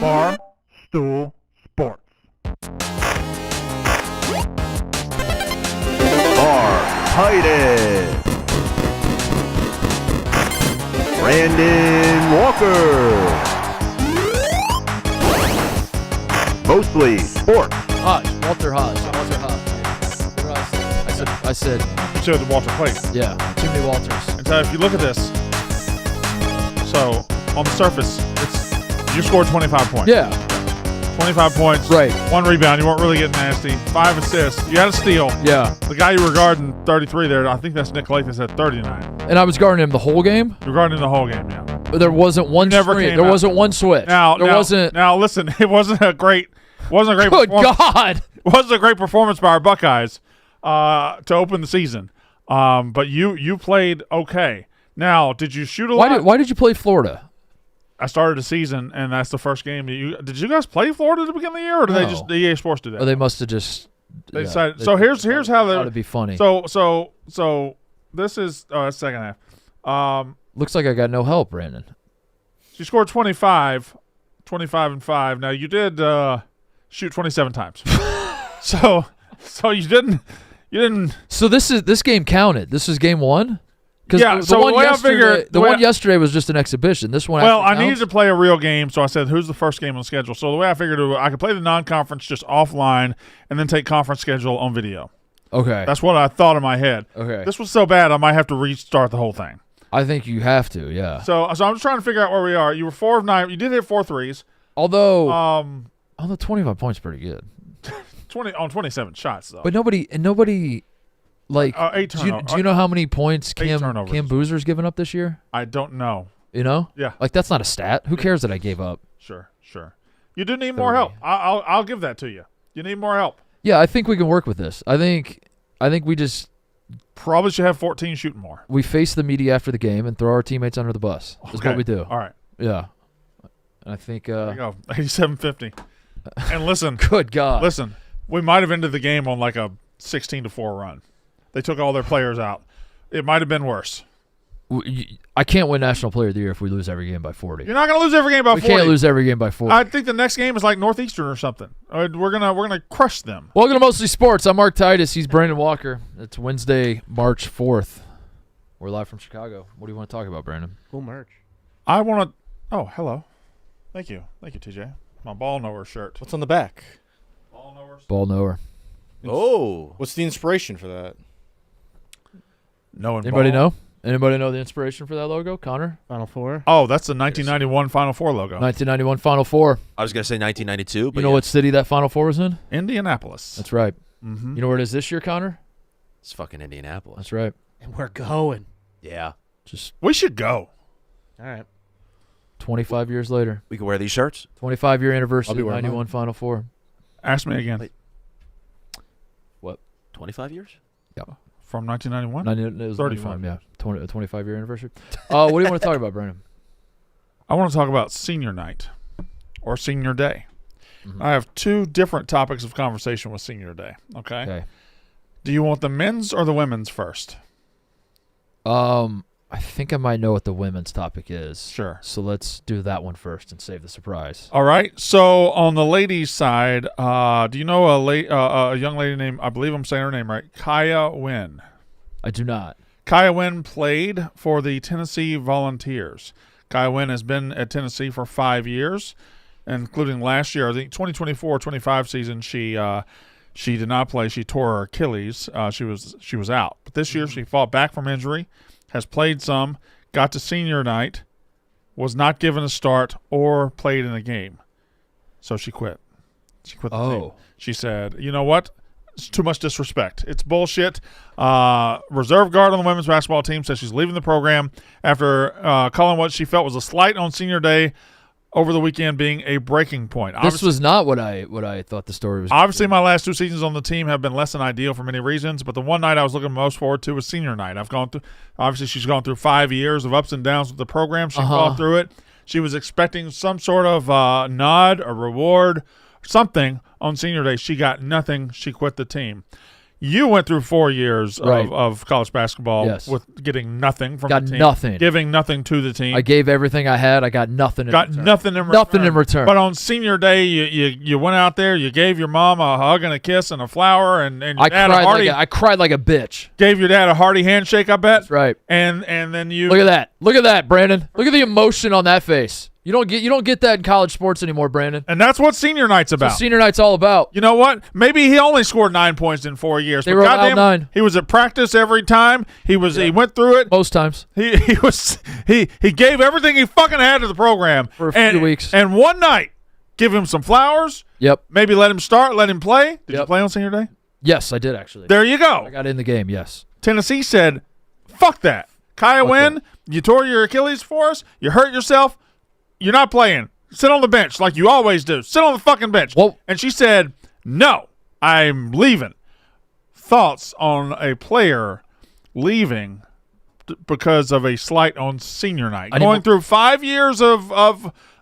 Bar Stool Sports. Titus, Brandon Walker. Mostly sports. Walter Hodge. I said. You said Walter Place. Yeah, too many Walters. And so if you look at this, so on the surface, you scored 25 points. Yeah. 25 points. Right. 1 rebound. You weren't really getting nasty. 5 assists. You had a steal. Yeah. The guy you were guarding, 33 there, I think that's Nick Lathis at 39. And I was guarding him the whole game? You were guarding him the whole game, yeah. But there wasn't one screen. There wasn't one switch. Now, listen, it wasn't a great Good performance. God. It wasn't a great performance by our Buckeyes to open the season. But you played okay. Now, did you shoot a lot? Why did you play Florida? I started the season, and that's the first game. Did you guys play Florida at the beginning of the year, or did they just EA Sports do that? Oh, they must have just. They decided. So here's how they. That'd be funny. So this is second half. Looks like I got no help, Brandon. She scored 25 and 5. Now you did shoot 27 times. so you didn't. So this game counted. This is game 1. Yeah, the one yesterday was just an exhibition. This one. Well, I needed to play a real game, so I said, "Who's the first game on the schedule?" So the way I figured I could play the non-conference just offline, and then take conference schedule on video. Okay, that's what I thought in my head. Okay, this was so bad, I might have to restart the whole thing. I think you have to. Yeah. So I'm just trying to figure out where we are. You were 4 of 9. You did hit 4 threes. Although, 25 points pretty good. 27 shots though. But nobody. Like, 8 turnovers. Do you know how many points Cam Boozer's given up this year? I don't know. You know? Yeah. Like, that's not a stat. Who cares that I gave up? Sure. You do need more help. I'll give that to you. You need more help. Yeah, I think we can work with this. I think we just probably should have 14 shooting more. We face the media after the game and throw our teammates under the bus. That's what we do. All right. Yeah. I think. There you go. 87-50. And listen. Good God. Listen. We might have ended the game on like a 16-4 run. They took all their players out. It might have been worse. I can't win National Player of the Year if we lose every game by 40. You're not going to lose every game by 40. We can't lose every game by 40. I think the next game is like Northeastern or something. We're gonna crush them. Welcome to Mostly Sports. I'm Mark Titus. He's Brandon Walker. It's Wednesday, March 4th. We're live from Chicago. What do you want to talk about, Brandon? Cool merch. I want to. Oh, hello. Thank you, TJ. My ball knower shirt. What's on the back? Ball knower. Oh, what's the inspiration for that? Anybody know? Anybody know the inspiration for that logo? Connor? Final Four. Oh, that's the 1991 Final Four logo. 1991 Final Four. I was going to say 1992. But you know what city that Final Four was in? Indianapolis. That's right. Mm-hmm. You know where it is this year, Connor? It's fucking Indianapolis. That's right. And we're going. Yeah. We should go. All right. 25 years later. We can wear these shirts. 25-year anniversary of 91 mine. Final Four. Ask me again. Wait. What? 25 years? Yeah. From 1991? It was 35. 91, yeah. 25-year anniversary. What do you want to talk about, Brandon? I want to talk about senior night or senior day. Mm-hmm. I have 2 different topics of conversation with senior day. Okay. Do you want the men's or the women's first? I think I might know what the women's topic is. Sure. So let's do that one first and save the surprise. All right. So on the ladies' side, do you know a young lady named, I believe I'm saying her name right, Kaya Wynn? I do not. Kaya Wynn played for the Tennessee Volunteers. Kaya Wynn has been at Tennessee for 5 years, including last year. I think 2024-25 season she did not play. She tore her Achilles. She was out. But this year she fought back from injury, has played some, got to senior night, was not given a start or played in a game. So she quit. She quit the team. She said, you know what? It's too much disrespect. It's bullshit. Reserve guard on the women's basketball team says she's leaving the program after calling what she felt was a slight on senior day over the weekend being a breaking point. This was not what I thought the story was. Obviously, my last 2 seasons on the team have been less than ideal for many reasons, but the one night I was looking most forward to was senior night. Obviously, she's gone through 5 years of ups and downs with the program. She fought through it. She was expecting some sort of nod, a reward, something on senior day. She got nothing. She quit the team. You went through 4 years Right. of college basketball Yes. with getting nothing from Got the team. nothing. Giving nothing to the team. I gave everything I had. I got nothing. Got in return. nothing in return. Nothing in return. But on senior day, you went out there, you gave your mom a hug and a kiss and a flower, and your I dad cried I cried like a bitch. gave your dad a hearty handshake, I bet. That's right. And then you Look at that. Look at that, Brandon. Look at the emotion on that face. You don't get that in college sports anymore, Brandon. and that's what senior night's That's about. what senior night's all about. You know what? Maybe he only scored 9 points in 4 years. They but were allowed goddamn, 9. He was at practice every time. He went through it. Most times. He gave everything he fucking had to the program For a few weeks. And one night, give him some flowers. Yep. Maybe let him start. Let him play. Did you Yep. play on senior day? Yes, I did actually. There you go. I got in the game. Yes. Tennessee said, "Fuck that, Kaya Fuck Wynn. that. You tore your Achilles for us. You hurt yourself. You're not playing. Sit on the bench like you always do. Sit on the fucking bench." Well- And she said, "No, I'm leaving." Thoughts on a player leaving because of a slight on senior night, I need going more- through 5 years of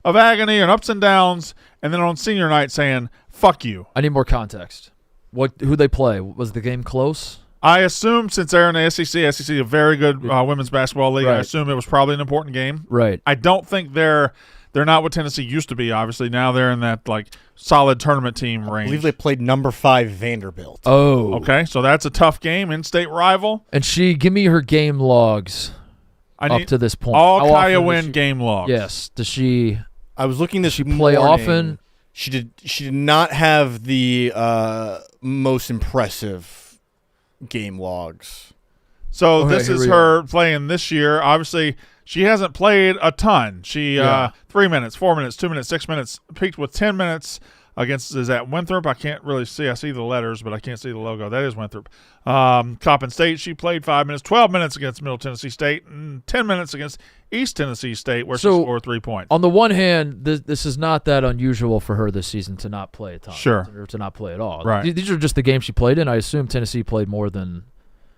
agony and ups and downs, and then on senior night saying, "Fuck you." I need more context. Who they play? Was the game close? I assume since they're in the SEC, SEC a very good women's basketball league. I Right. assume it was probably an important game. Right. I don't think they're not what Tennessee used to be. Obviously, now they're in that like solid tournament team I range. believe they played number 5 Vanderbilt. Oh. Okay, so that's a tough game, in-state rival. And give me her game logs I up need to this point. all How Kaya often Wynn does game logs. Yes. Does she I was looking this she play morning. often? She did not have the most impressive game logs. So Okay, this here is we her playing this year. Obviously, she hasn't played a ton. She Yeah. 3 minutes, 4 minutes, 2 minutes, 6 minutes. Peaked with 10 minutes against, is that Winthrop? I can't really see. I see the letters, but I can't see the logo. That is Winthrop. Coppin State, she played 5 minutes, 12 minutes against Middle Tennessee State, and 10 minutes against East Tennessee State, where she So, scored 3 points. On the one hand, this is not that unusual for her this season to not play a ton. Sure. Or to not play at all. Right. These are just the games she played in. I assume Tennessee played more than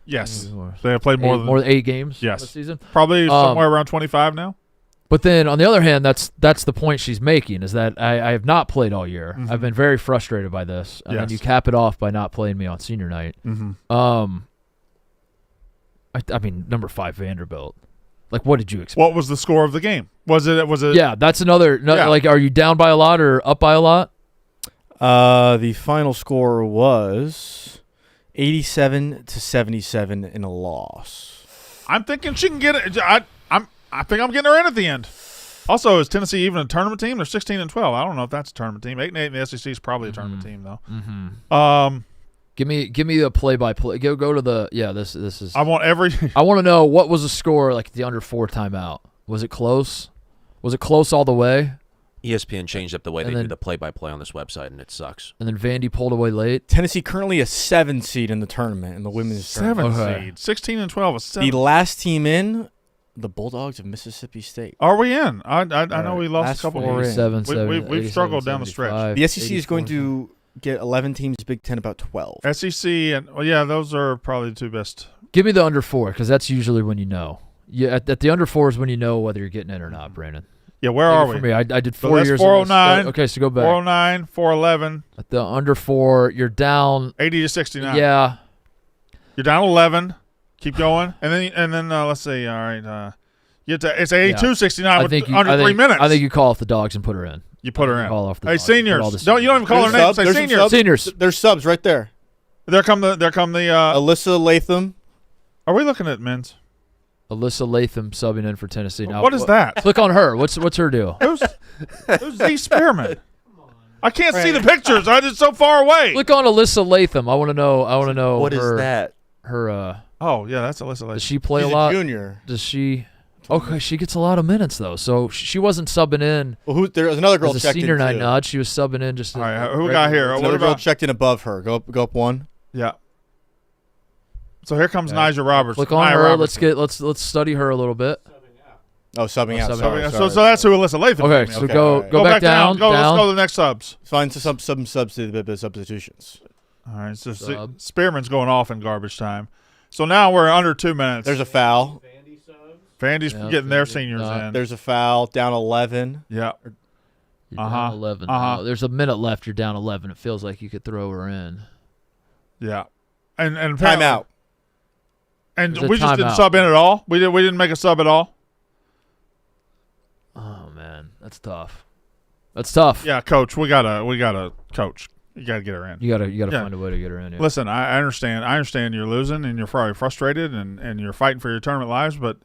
Yes. Or They have played more than 8 games Yes. this season. probably somewhere around 25 now. But then on the other hand, that's the point she's making is that I have not played all year. Mhm. I've been very frustrated by this, and then Yes. you cap it off by not playing me on senior night. Mm-hmm. I mean, number 5 Vanderbilt. Like, what did you expect? What was the score of the game? Was it? Yeah, that's another. Yeah. Like, are you down by a lot or up by a lot? The final score was 87-77 in a loss. I'm thinking she can get it. I think I'm getting her in at the end. Also, is Tennessee even a tournament team? They're 16-12. I don't know if that's a tournament team. 8-8 in the SEC is probably a tournament team though. Mm-hmm. Give me the play-by-play. Go to the This is. I want every. I want to know what was the score like the under 4 timeout. Was it close? Was it close all the way? ESPN changed up the way And they then- do the play-by-play on this website, and it sucks. And then Vandy pulled away late. Tennessee currently a 7 seed in the tournament in the women's 7 tournament. seed, 16-12, a 7. The last team in, the Bulldogs of Mississippi State. Are we in? I know we lost Last a couple four games. in. 87, We've struggled down the stretch. The SEC is going to get 11 teams, Big Ten about 12. SEC and those are probably the two best. Give me the under 4 because that's usually when you know. Yeah, at the under 4 is when you know whether you're getting in or not, Brandon. Yeah, where Take are it we? For me, I did So 4 that's years. 409. Okay, so go back. 409, 411, At the under 4, you're down. 80-69. Yeah. You're down 11. Keep going, and then let's see. All right, it's 82-69 with under 3 minutes. I think you call off the dogs and put her in. You put her in. Call off the Hey, dogs and put all seniors! the You don't even call There's her name. subs. Say There's some seniors. subs. Seniors. There's subs right there. There come the. Alyssa Latham. Are we looking at men's? Alyssa Latham subbing in for Tennessee. Now, What is that? Click on her. What's her deal? Who's Z Spearman? I can't see the pictures. I'm just so far away. Click on Alyssa Latham. I want to know. What is her, that? Her. Oh yeah, that's Alyssa. Does Latham. she play She's a lot? junior. Does she? Okay, she gets a lot of minutes though. So she wasn't subbing in Well, there's another girl as a checked senior in night too. nod. She was subbing in just. All right, who we got here? There's What another girl about? checked in above her. Go up one. Yeah. So here comes Okay. Nigel Roberts. Click on Nia her. Robertson. Let's study her a little bit. Oh, subbing out. subbing Sorry, out. So that's who Alyssa Latham. Okay, is. so Okay, go all right. go back down. Go. Let's go to the next subs. Find some substitutions. All right. So Sub. Spearman's going off in garbage time. So now we're under 2 minutes. There's a foul. Vandy's Yeah, getting their Vandy. seniors in. There's a foul. Down 11. Yeah. You're Uh-huh. down 11. Uh-huh. There's a minute left. You're down 11. It feels like you could throw her in. Yeah. And apparently- Timeout. And There's a we just didn't timeout. sub in at all. We didn't make a sub at all. Oh man, that's tough. That's tough. Yeah, coach, we gotta coach. You gotta get her in. You gotta Yeah. find a way to get her in. Yeah. Listen, I understand. I understand you're losing and you're probably frustrated and you're fighting for your tournament lives, but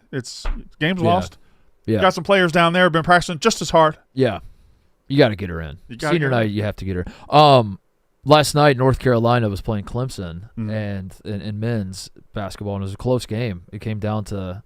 game's lost. Yeah. Got some players down there who have been practicing just as hard. Yeah. You got to get her in. You gotta Senior get her night, you have to get her. Last night, North Carolina was playing Clemson and in men's basketball, and it was a close game. It came down to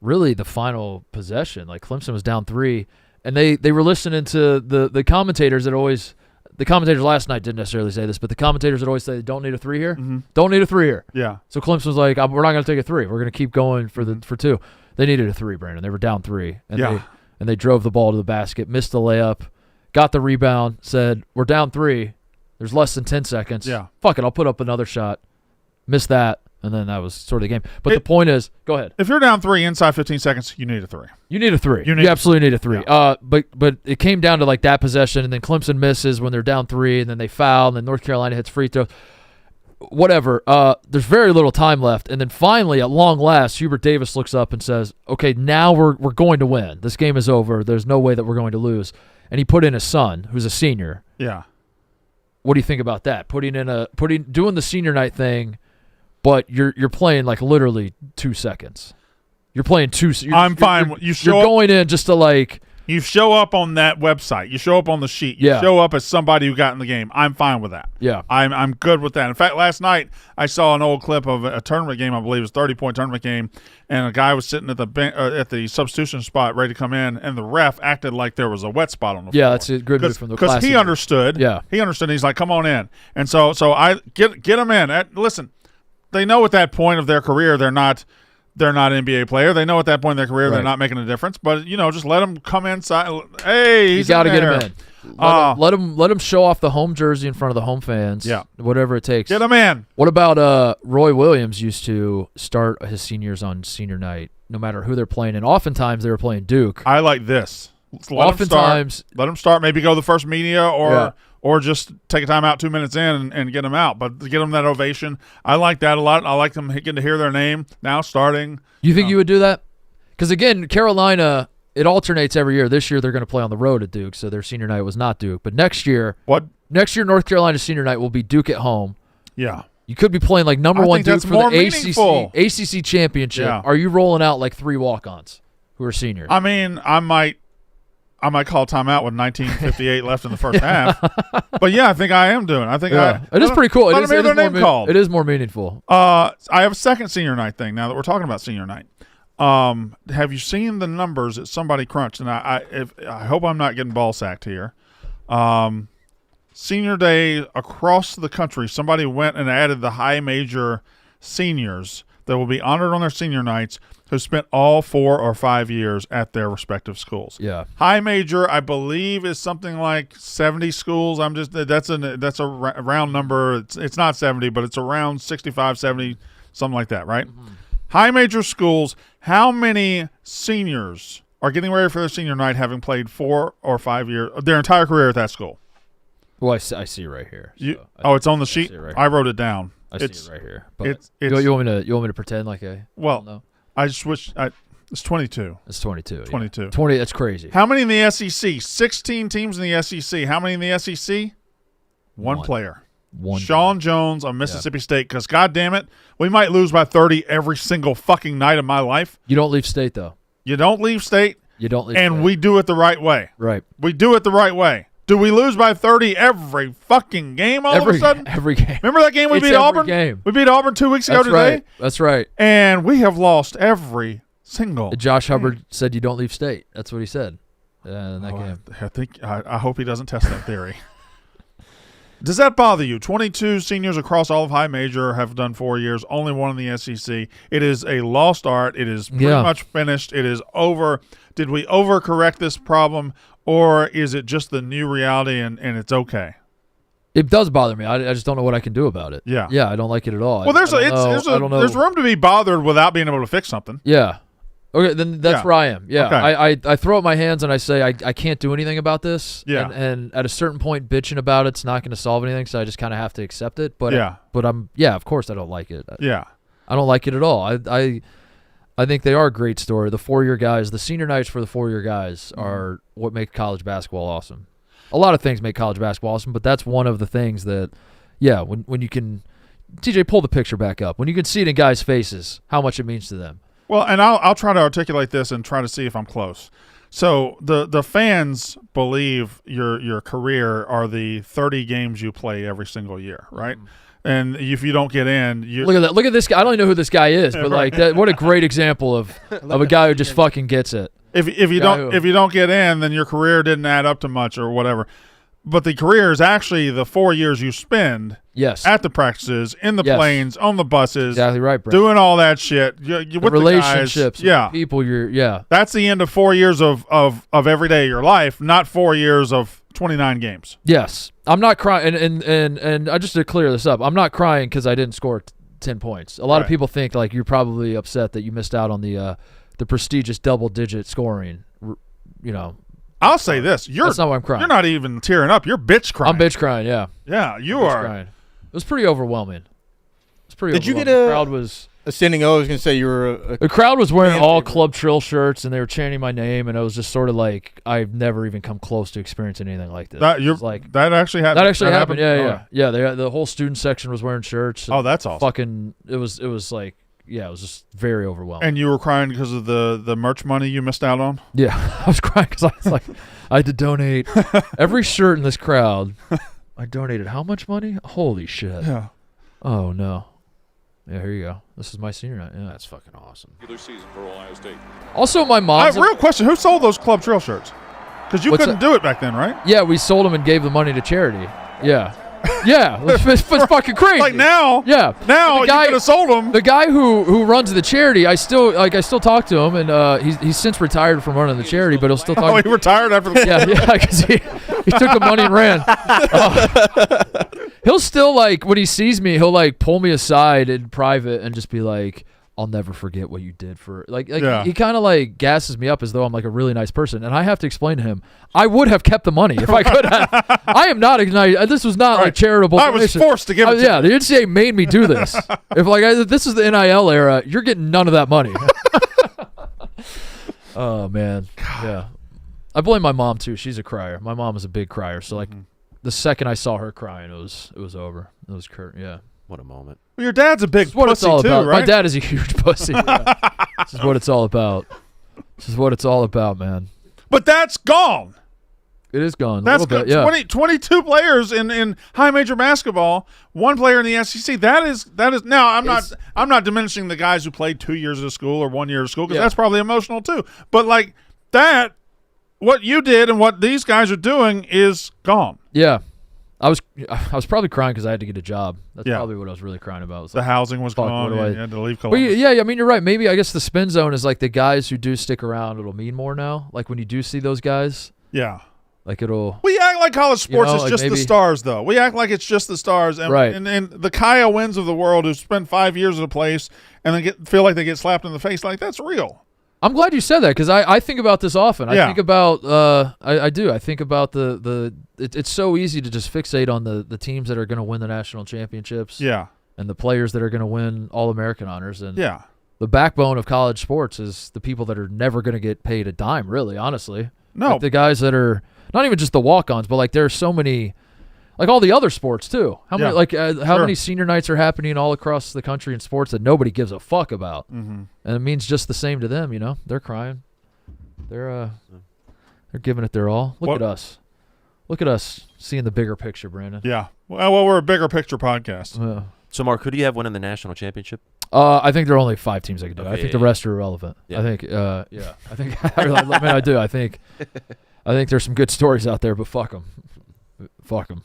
really the final possession. Like Clemson was down 3, and they were listening to the commentators that always – the commentators last night didn't necessarily say this, but the commentators that always say, don't need a 3 here. Don't need a 3 here. Yeah. So Clemson was like, we're not going to take a 3. We're going to keep going for 2. They needed a 3, Brandon. They were down 3. And they drove the ball to the basket, missed the layup, got the rebound, said, we're down 3. There's less than 10 seconds. Yeah. Fuck it, I'll put up another shot. Missed that, and then that was sort of the game. But the point is, go ahead. If you're down 3 inside 15 seconds, you need a 3. You need a 3. You You absolutely need a 3. But it came down to like that possession, and then Clemson misses when they're down 3, and then they foul, and then North Carolina hits free throws. Whatever. There's very little time left, and then finally, at long last, Hubert Davis looks up and says, "Okay, now we're going to win. This game is over. There's no way that we're going to lose." And he put in his son, who's a senior. Yeah. What do you think about that? Doing the senior night thing, but you're playing like literally 2 seconds. You're playing 2. I'm fine. You're going in just to like. You show up on that website. You show up on the sheet. You show up as somebody who got in the game. I'm fine with that. Yeah. I'm good with that. In fact, last night I saw an old clip of a tournament game. I believe it was a 30-point tournament game, and a guy was sitting at the substitution spot ready to come in, and the ref acted like there was a wet spot on the floor. Yeah, that's a good move from the because he understood. Yeah, he understood. He's like, "Come on in." And so I get them in. Listen, they know at that point of their career they're not an NBA player. They know at that point in their career they're not making a difference. But just let them come inside. Hey, he's you got to get there. him in. Let him show off the home jersey in front of the home fans. Yeah, whatever it takes. Get him in. What about Roy Williams used to start his seniors on senior night, no matter who they're playing, and oftentimes they were playing Duke. I like this. Let them start. Maybe go the first media or just take a time out 2 minutes in and get them out. But get them that ovation. I like that a lot. I like them getting to hear their name now starting. You think you would do that? Because, again, Carolina, it alternates every year. This year they're going to play on the road at Duke, so their senior night was not Duke. But next year North Carolina's senior night will be Duke at home. Yeah. You could be playing like number 1 Duke for the ACC championship. Yeah. Are you rolling out like 3 walk-ons who are seniors? I mean, I might call timeout with 19:58 left in the first half. But yeah, I think I am doing. I think it is pretty cool. Let them hear their name called. It is more meaningful. I have a second senior night thing now that we're talking about senior night. Have you seen the numbers that somebody crunched? And I hope I'm not getting ball sacked here. Senior day across the country, somebody went and added the high major seniors that will be honored on their senior nights who spent all 4 or 5 years at their respective schools. Yeah. High major, I believe, is something like 70 schools. That's a round number. It's not 70, but it's around 65, 70, something like that, right? Mm-hmm. High major schools, how many seniors are getting ready for their senior night having played 4 or 5 years, their entire career at that school? Well, I see right here. It's on the sheet? Right I wrote it down. I see it right here. But it's you want me to pretend like I well, know? I switched. It's 22. It's 22. 22. Yeah. 20. That's crazy. How many in the SEC? 16 teams in the SEC. How many in the SEC? One player. Sean Jones of Mississippi State. Because, God damn it, we might lose by 30 every single fucking night of my life. You don't leave state, though. You don't leave state. You don't leave and state. We do it the right way. Right. We do it the right way. Do we lose by 30 every fucking game all of a sudden? Every game. Remember that game we beat Auburn? Game. We beat Auburn 2 weeks ago today? Right. That's right. And we have lost every single Josh Hubbard said you don't leave state. That's what he said in that game. I hope he doesn't test that theory. Does that bother you? 22 seniors across all of high major have done 4 years, only one in the SEC. It is a lost art. It is pretty much finished. It is over. Did we overcorrect this problem, or is it just the new reality and it's okay? It does bother me. I just don't know what I can do about it. Yeah, I don't like it at all. Well, there's room to be bothered without being able to fix something. Yeah. Okay, then that's Yeah. where I am. Yeah, Okay. I throw up my hands and I say I can't do anything about this. Yeah. And at a certain point, bitching about it's not going to solve anything, so I just kind of have to accept it. But Yeah. of course I don't like it. Yeah. I don't like it at all. I think they are a great story. The 4-year guys, the senior nights for the 4-year guys are what make college basketball awesome. A lot of things make college basketball awesome, but that's one of the things that, when you can, TJ, pull the picture back up. When you can see it in guys' faces, how much it means to them. Well, and I'll try to articulate this and try to see if I'm close. So the fans believe your career are the 30 games you play every single year, right? And if you don't get in, you Look at that. Look at this guy. I don't even know who this guy is, but like that. What a great example of a guy who just fucking gets it. if you don't get in, then your career didn't add up to much or whatever. But the career is actually the 4 years you spend Yes. at the practices, in the Yes. planes, on the buses, Exactly right, bro. doing all that shit. You The with relationships, the guys. with the people. That's the end of 4 years of every day of your life, not 4 years of 29 games. Yes. I'm not crying, and I just to clear this up, I'm not crying because I didn't score 10 points. A lot of Right. people think like you're probably upset that you missed out on the prestigious double-digit scoring. I'll say this: That's not why I'm crying. You're not even tearing up. You're bitch crying. I'm bitch crying. Yeah, Yeah, you bitch are. crying. It was pretty overwhelming. It's pretty. Did you get overwhelming. The crowd was? a standing O? I was going to say you were The crowd was wearing fan all favorite. Club Trill shirts, and they were chanting my name, and it was just sort of like I've never even come close to experiencing anything like this. That It you're was like that actually happened. that actually happened. Oh. Yeah. The whole student section was wearing shirts. Oh, that's awesome. Fucking. It was like it was just very overwhelming. And you were crying because of the merch money you missed out on. Yeah, I was crying because I was like, I had to donate every shirt in this crowd. I donated how much money? Holy shit! Yeah. Oh no. Yeah, here you go. This is my senior night. Yeah. That's fucking awesome. Season for Ohio State. Also, my mom's. Real question: who sold those Club Trail shirts? Because you What's couldn't that? do it back then, right? Yeah, we sold them and gave the money to charity. Yeah. Yeah, it's fucking crazy. Like now. Yeah. Now The guy- you could have sold them. The guy who runs the charity, I still talk to him, and he's since retired from running the charity, but he'll still talk. Oh, he retired after the. Yeah, because he took the money and ran. He'll still when he sees me, he'll pull me aside in private and just be like, "I'll never forget what you did for." Yeah. He kind of gasses me up as though I'm a really nice person, and I have to explain to him, I would have kept the money if I could have. I am not this was not Right. charitable. I was donation. forced to give it to Yeah, you. the NCAA made me do this. If this is the NIL era, you're getting none of that money. Oh man, yeah. I blame my mom too. She's a crier. My mom is a big crier. So the second I saw her crying, it was over. It was Kurt. Yeah. What a moment. Well, your dad's a big This is what it's pussy all too, about. right? My dad is a huge pussy. Yeah. This is what it's all about. This is what it's all about, man. But that's gone. It is gone. That's a little good. bit, yeah. 22 players in high major basketball. One player in the SEC. That is. Now I'm not diminishing the guys who played 2 years of school or 1 year of school because Yeah. that's probably emotional too. But that, what you did and what these guys are doing is gone. Yeah. I was probably crying because I had to get a job. That's Yeah. probably what I was really crying about. Was The housing was fuck, gone. what do And I- you had to leave Well, Columbus. yeah, I mean, you're right. Maybe I guess the spin zone is the guys who do stick around. It'll mean more now. When you do see those guys, Yeah. it'll. We act like college sports is just the maybe- stars, though. We act like it's just the stars, and, Right. and the Kaya Wins of the world who spend 5 years at a place and then feel like they get slapped in the face. That's real. I'm glad you said that because I think about this often. I Yeah. think about I do. I think about it's so easy to just fixate on the teams that are going to win the national championships. Yeah. And the players that are going to win All-American honors. And Yeah. the backbone of college sports is the people that are never going to get paid a dime, really, honestly. No. The guys that are not even just the walk-ons, but there are so many, all the other sports too. How many how Sure. many senior nights are happening all across the country in sports that nobody gives a fuck about? Mm-hmm. And it means just the same to them, They're crying. They're giving it their all. Look What- at us. Look at us seeing the bigger picture, Brandon. Yeah. Well, we're a bigger picture podcast. So, Mark, who do you have winning the national championship? I think there are only 5 teams that can do it. I Okay, think yeah, the rest are irrelevant. Yeah. I think, yeah. I think, I do. I think there's some good stories out there, but fuck them. Fuck them.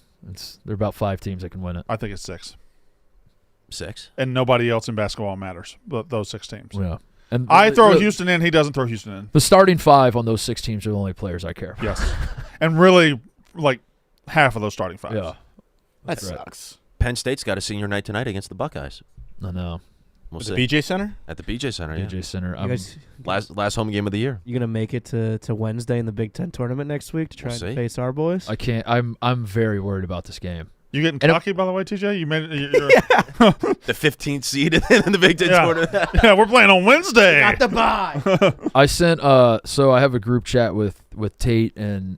There are about 5 teams that can win it. I think it's 6. 6. And nobody else in basketball matters, but those 6 teams. Yeah. And I throw the, Houston in. He doesn't throw Houston in. The starting 5 on those 6 teams are the only players I care about. Yes. And really, half of those starting 5. Yeah. That Right. sucks. Penn State's got a senior night tonight against the Buckeyes. I know. We'll The see. BJ Center? At the BJ Center, BJ Center. You guys, Last home game of the year. you gonna make it to Wednesday in the Big Ten tournament next week to try We'll and see. face our boys? I can't. I'm very worried about this game. You getting And cocky, by the way, TJ? You made it. The 15th seed in the Big Ten Yeah. tournament. Yeah, we're playing on Wednesday. Got the bye. I sent. So I have a group chat with Tate and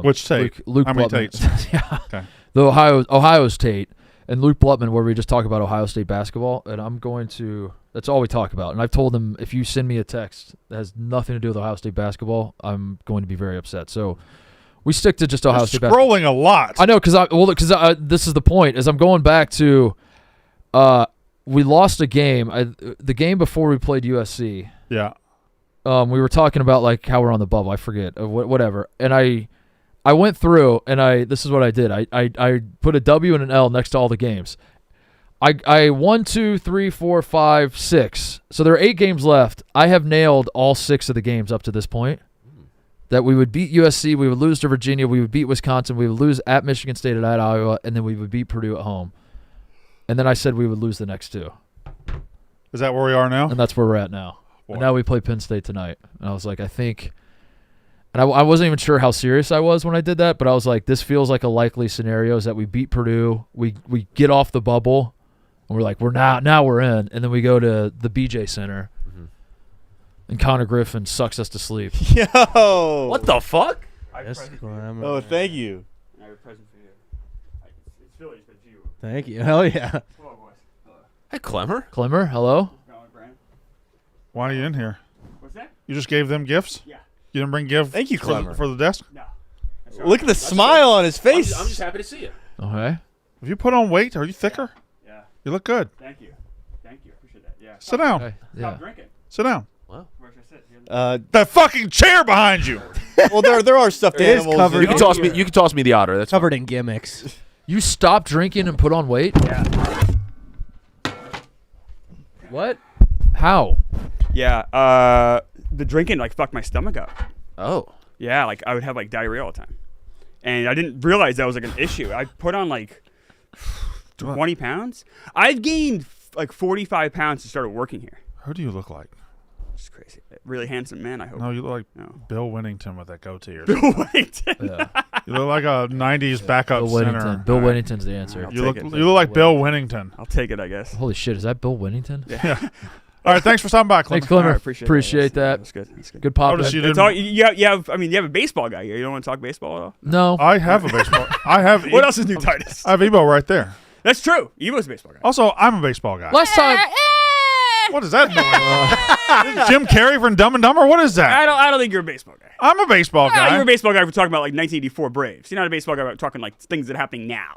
Which Tate? Luke How many Blutman. Tates? Yeah. Okay. The Ohio's Tate and Luke Blutman, where we just talk about Ohio State basketball, and I'm going to. That's all we talk about. And I've told them if you send me a text that has nothing to do with Ohio State basketball, I'm going to be very upset. So we stick to just Ohio You're State basketball. scrolling a lot. I know because this is the point. Is I'm going back to. We lost a game. The game before we played USC. Yeah. We were talking about like how we're on the bubble. I forget, whatever. And I went through and this is what I did. I put a W and an L next to all the games. I 1, 2, 3, 4, 5, 6. So there are 8 games left. I have nailed all 6 of the games up to this point. That we would beat USC, we would lose to Virginia, we would beat Wisconsin, we would lose at Michigan State and at Iowa, and then we would beat Purdue at home. And then I said we would lose the next 2. Is that where we are now? And that's where we're at now. Boy. And now we play Penn State tonight. And I was like, I think – and I wasn't even sure how serious I was when I did that, but I was like, this feels like a likely scenario is that we beat Purdue, we get off the bubble, and we're like, now we're in. And then we go to the BJ Center, and Connor Griffin sucks us to sleep. Yo! What the fuck? Yes, Clem. Oh, thank you. I have a present for you. It's Phillies, but you. Thank you. Hell yeah. Hello, boys. Hello. Hey, Clemmer. Clemmer, hello? Brandon. Why are you in here? What's that? You just gave them gifts? Yeah. You didn't bring gifts Thank you, for Clemmer. for the desk? No. Look at the smile on his face. I'm just happy to see you. Okay. Have you put on weight? Are you thicker? Yeah. You look good. Thank you. Thank you. Appreciate that. Yeah. Sit down. Okay. Stop Yeah. drinking. Sit down. Where should I sit? Here? That fucking chair behind you. Well, there are stuffed It is animals. covered. You can toss me. You can toss me the otter. That's Covered in gimmicks. You stopped drinking and put on weight? Yeah. What? How? Yeah. The drinking like fucked my stomach up. Oh. Yeah. Like I would have like diarrhea all the time, and I didn't realize that was like an issue. I put on like 20 pounds. I've gained like 45 pounds since I started working here. Who do you look like? It's crazy. Really handsome man. I hope. No, you look like No. Bill Winnington with that goatee. Or Bill something. Whittington. Yeah. You look like a '90s backup Bill center. Whittington. Bill All right. Whittington's the answer. I'll You take look. it. You look like Bill Winnington. I'll take it, I guess. Holy shit, is that Bill Whittington? Yeah. All right. Thanks for stopping by, Clemmer. Thanks, Clemmer. All right, appreciate that. That's good. That's good. Good pop. Notice in. you didn't. You have a baseball guy here. You don't want to talk baseball at all? No. I have a baseball. I have. What else is new, Titus? I have Ebo right there. That's true. Evo's a baseball guy. Also, I'm a baseball guy. Last time. What is that noise? This is Jim Carrey from Dumb and Dumber? What is that? I don't think you're a baseball guy. I'm a baseball Ah, guy. you're a baseball guy for talking about like 1984 Braves. You're not a baseball guy about talking like things that are happening now.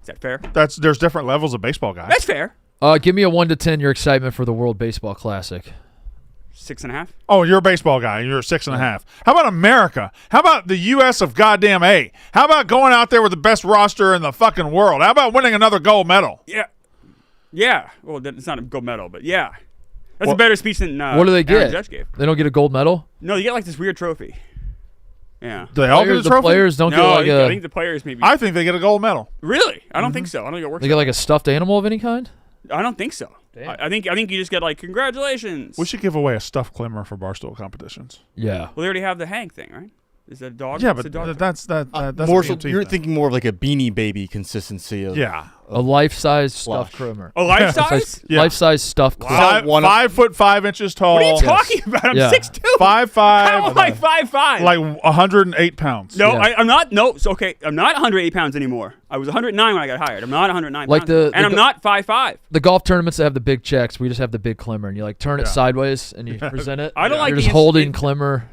Is that fair? There's different levels of baseball guy. That's fair. Give me a 1 to 10 your excitement for the World Baseball Classic. 6.5. Oh, you're a baseball guy. You're a 6.5. How about America? How about the U.S. of goddamn A? How about going out there with the best roster in the fucking world? How about winning another gold medal? Yeah. Yeah. Well, it's not a gold medal, but yeah. That's What- a better speech than What do they Aaron get? Judge gave. They don't get a gold medal? No, you get like this weird trophy. Yeah. Do they all get a the trophy? players don't No, get like I think the players maybe. I think they get a gold medal. Really? I don't think so. I don't think it works. they get like a stuffed animal of any kind? I don't think so. I think you just get like congratulations. We should give away a stuffed Clemmer for Barstool competitions. Yeah. Well, they already have the Hank thing, right? Is that a dog? Yeah, It's but a dog that's more a so, EMT you're thing. thinking more of like a Beanie Baby consistency of Yeah. A life-size stuffed Flush. Crimmer. a life size? Yeah. Life-size stuffed Wow. Crimmer. Five, one of- 5'5" tall. What are you Yes. talking about? I'm Yeah. 6'2". 5'5", How am I 5'5"? like 108 pounds. no, Yeah. I'm not. No, so, okay. I'm not 108 pounds anymore. I was 109 when I got hired. I'm not 109 Like pounds. the- and the I'm go- not 5'5". The golf tournaments that have the big checks, we just have the big Climber, and you like turn it Yeah. sideways and you present it. I don't like You're the just ins- holding the- Climber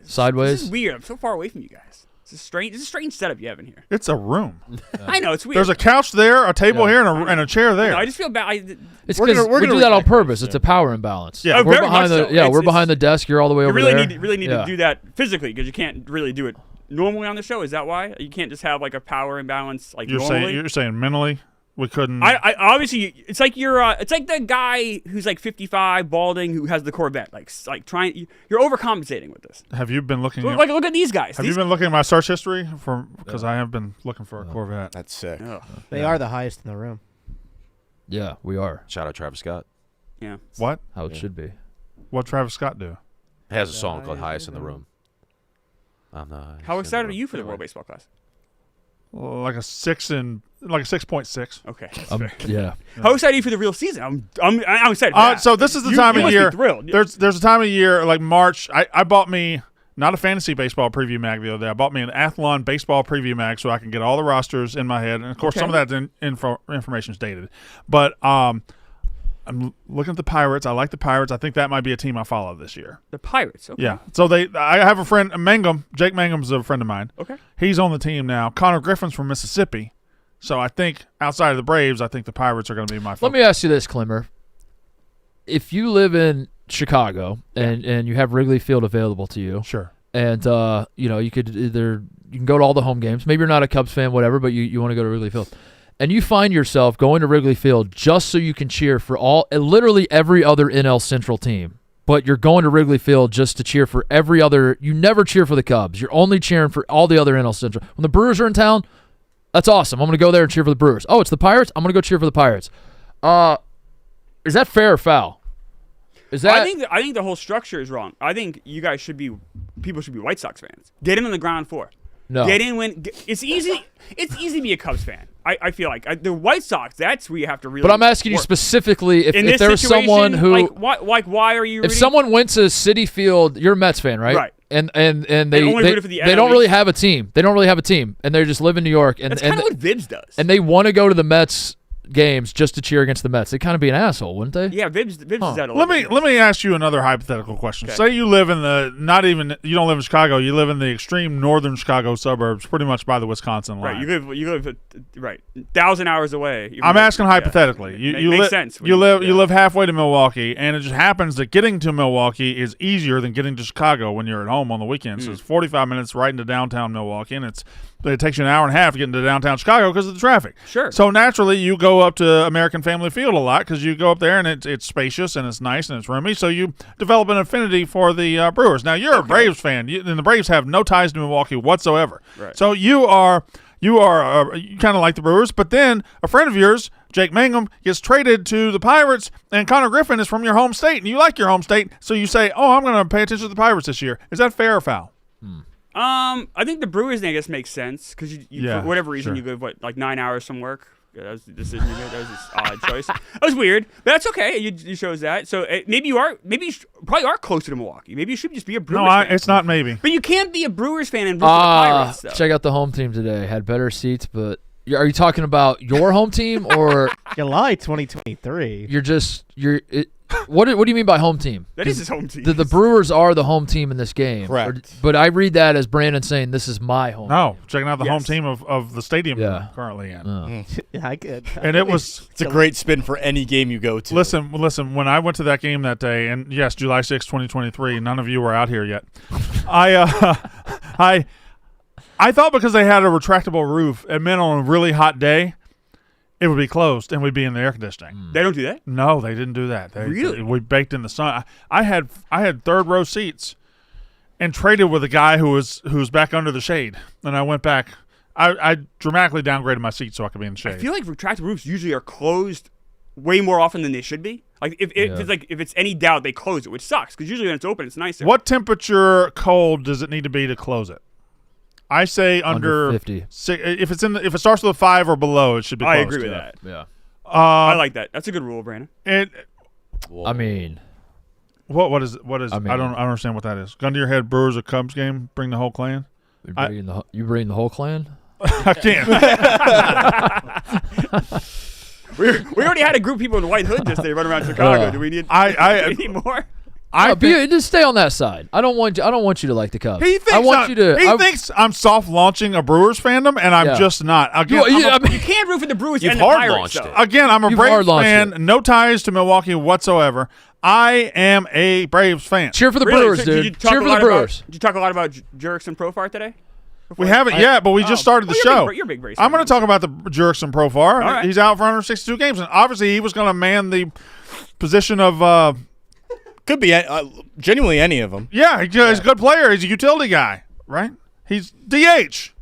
sideways. This is weird. I'm so far away from you guys. It's a strange setup you have in here. It's a room. I know it's weird. There's a couch there, a table Yeah. here, and a chair there. No, I just feel bad. It's We're because gonna- we're we gonna do that on respect purpose. this, It's a power imbalance. Yeah. Oh, we're very behind much the so. yeah, It's- we're behind the desk. You're all the way You over really there. need Yeah. to do that physically because you can't really do it normally on the show. Is that why you can't just have like a power imbalance like You're normally? saying mentally we couldn't. I obviously it's like it's like the guy who's like 55 balding who has the Corvette like trying you're overcompensating with this. have you been looking? Like look at these guys. Have you been looking at my search history because I have been looking for a Corvette. That's sick. Ugh. They are the highest in the room. Yeah, we are. Shout out Travis Scott. Yeah. What? How it should be. What Travis Scott do? Has a song called "Highest in the Room." I'm the highest How in excited the are you for the room. World Baseball Classic? Like a 6.6. Okay. that's fair. Yeah. How excited are you for the real season? I'm excited. For that. So this is the You- time you of must be year. thrilled. There's a time of year like March. I bought me not a fantasy baseball preview mag the other day. I bought me an Athlon baseball preview mag so I can get all the rosters in my head. And of course, some of that information is dated. But I'm looking at the Pirates. I like the Pirates. I think that might be a team I follow this year. The Pirates. Okay. Yeah. So I have a friend, Mangum. Jake Mangum's a friend of mine. Okay. He's on the team now. Connor Griffin's from Mississippi. So I think outside of the Braves, I think the Pirates are going to be my focus. Let me ask you this, Clemmer. If you live in Chicago and you have Wrigley Field available to you, Sure. and you can go to all the home games. Maybe you're not a Cubs fan, whatever, but you want to go to Wrigley Field. And you find yourself going to Wrigley Field just so you can cheer for literally every other NL Central team. But you're going to Wrigley Field just to cheer for every other. You never cheer for the Cubs. You're only cheering for all the other NL Central. When the Brewers are in town, that's awesome. I'm going to go there and cheer for the Brewers. Oh, it's the Pirates? I'm going to go cheer for the Pirates. Is that fair or foul? Is that? I think the whole structure is wrong. I think people should be White Sox fans. Get in on the ground floor. No. Get in when it's easy. It's easy to be a Cubs fan. I feel like the White Sox. That's where you have to really. But I'm asking you work. specifically In if this there's situation, someone who, why are you? if someone went to City Field, you're a Mets fan, right? Right. And they only rooted for the they don't NL really East. have a team. They don't really have a team, and they just live in New York. And That's and kind of what Vibs does. and they want to go to the Mets games just to cheer against the Mets. They'd kind of be an asshole, wouldn't they? yeah, Vibs is that a Let little me ask you another hypothetical question. Okay. Say you live in you don't live in Chicago. You live in the extreme northern Chicago suburbs, pretty much by the Wisconsin line. Right, you live right 1,000 hours away. I'm asking hypothetically. Yeah. You Makes sense. You live halfway to Milwaukee, and it just happens that getting to Milwaukee is easier than getting to Chicago when you're at home on the weekends. So it's 45 minutes right into downtown Milwaukee, and it takes you an hour and a half to get into downtown Chicago because of the traffic. Sure. So naturally, you go up to American Family Field a lot because you go up there and it's spacious and it's nice and it's roomy. So you develop an affinity for the Brewers. Now you're a Braves fan, and the Braves have no ties to Milwaukee whatsoever. Right. So you kind of like the Brewers, but then a friend of yours, Jake Mangum, gets traded to the Pirates, and Connor Griffin is from your home state, and you like your home state, so you say, "Oh, I'm going to pay attention to the Pirates this year." Is that fair or foul? I think the Brewers thing, I guess, makes sense because Yeah, for whatever reason sure. you live 9 hours from work. Yeah, that was the decision you made. That was an odd choice. That was weird, but that's okay. You chose that, so maybe you probably are closer to Milwaukee. Maybe you should just be a Brewers fan. It's not maybe. But you can't be a Brewers fan and root for the Pirates. Though. Check out the home team today. Had better seats, but are you talking about your home team or July 2023. What do you mean by home team? That is his home team. The Brewers are the home team in this game. Correct. But I read that as Brandon saying this is my home. No, checking out the home Yes. team of the stadium Yeah. we're currently in. Yeah, I could. And it was It's a great spin for any game you go to. listen. When I went to that game that day, and yes, July 6, 2023. None of you were out here yet. I thought because they had a retractable roof, it meant on a really hot day, it would be closed and we'd be in the air conditioning. They don't do that. No, they didn't do that. Really? We baked in the sun. I had third row seats, and traded with a guy who was back under the shade, and I went back. I dramatically downgraded my seat so I could be in the shade. I feel like retractable roofs usually are closed way more often than they should be. Like if it's any doubt, they close it, which sucks because usually when it's open, it's nicer. What temperature cold does it need to be to close it? I say Under under 50. If it starts with a 5 or below, it should be closed. I agree with that. Yeah. I like that. That's a good rule, Brandon. I mean, What is I mean- don't understand what that is. Gun to your head, Brewers or Cubs game, bring the whole clan. you bring the whole clan? I can't. We already had a group of people in white hoods yesterday running around Chicago. Do we need? I- do we need more? Just stay on that side. I don't want you to like the Cubs. He thinks I want you to. He thinks I'm soft launching a Brewers fandom, and I'm Yeah. just not. Again, You can't root for the Brewers You've and the hard Pirates, launched though. it. again, I'm a You've Braves hard launched fan. it. No ties to Milwaukee whatsoever. I am a Braves fan. cheer for the Really? Brewers, So did you dude. talk Cheer a for the lot about- Brewers. Did you talk a lot about Jurickson Profar today? We haven't yet, but we just started the show. You're a big Braves I'm fan. going to talk about the Jurickson Profar. All right. He's out for 162 games, and obviously he was going to man the position of. Could be genuinely any of them. Yeah, he's a good player. He's a utility guy, right? He's DH.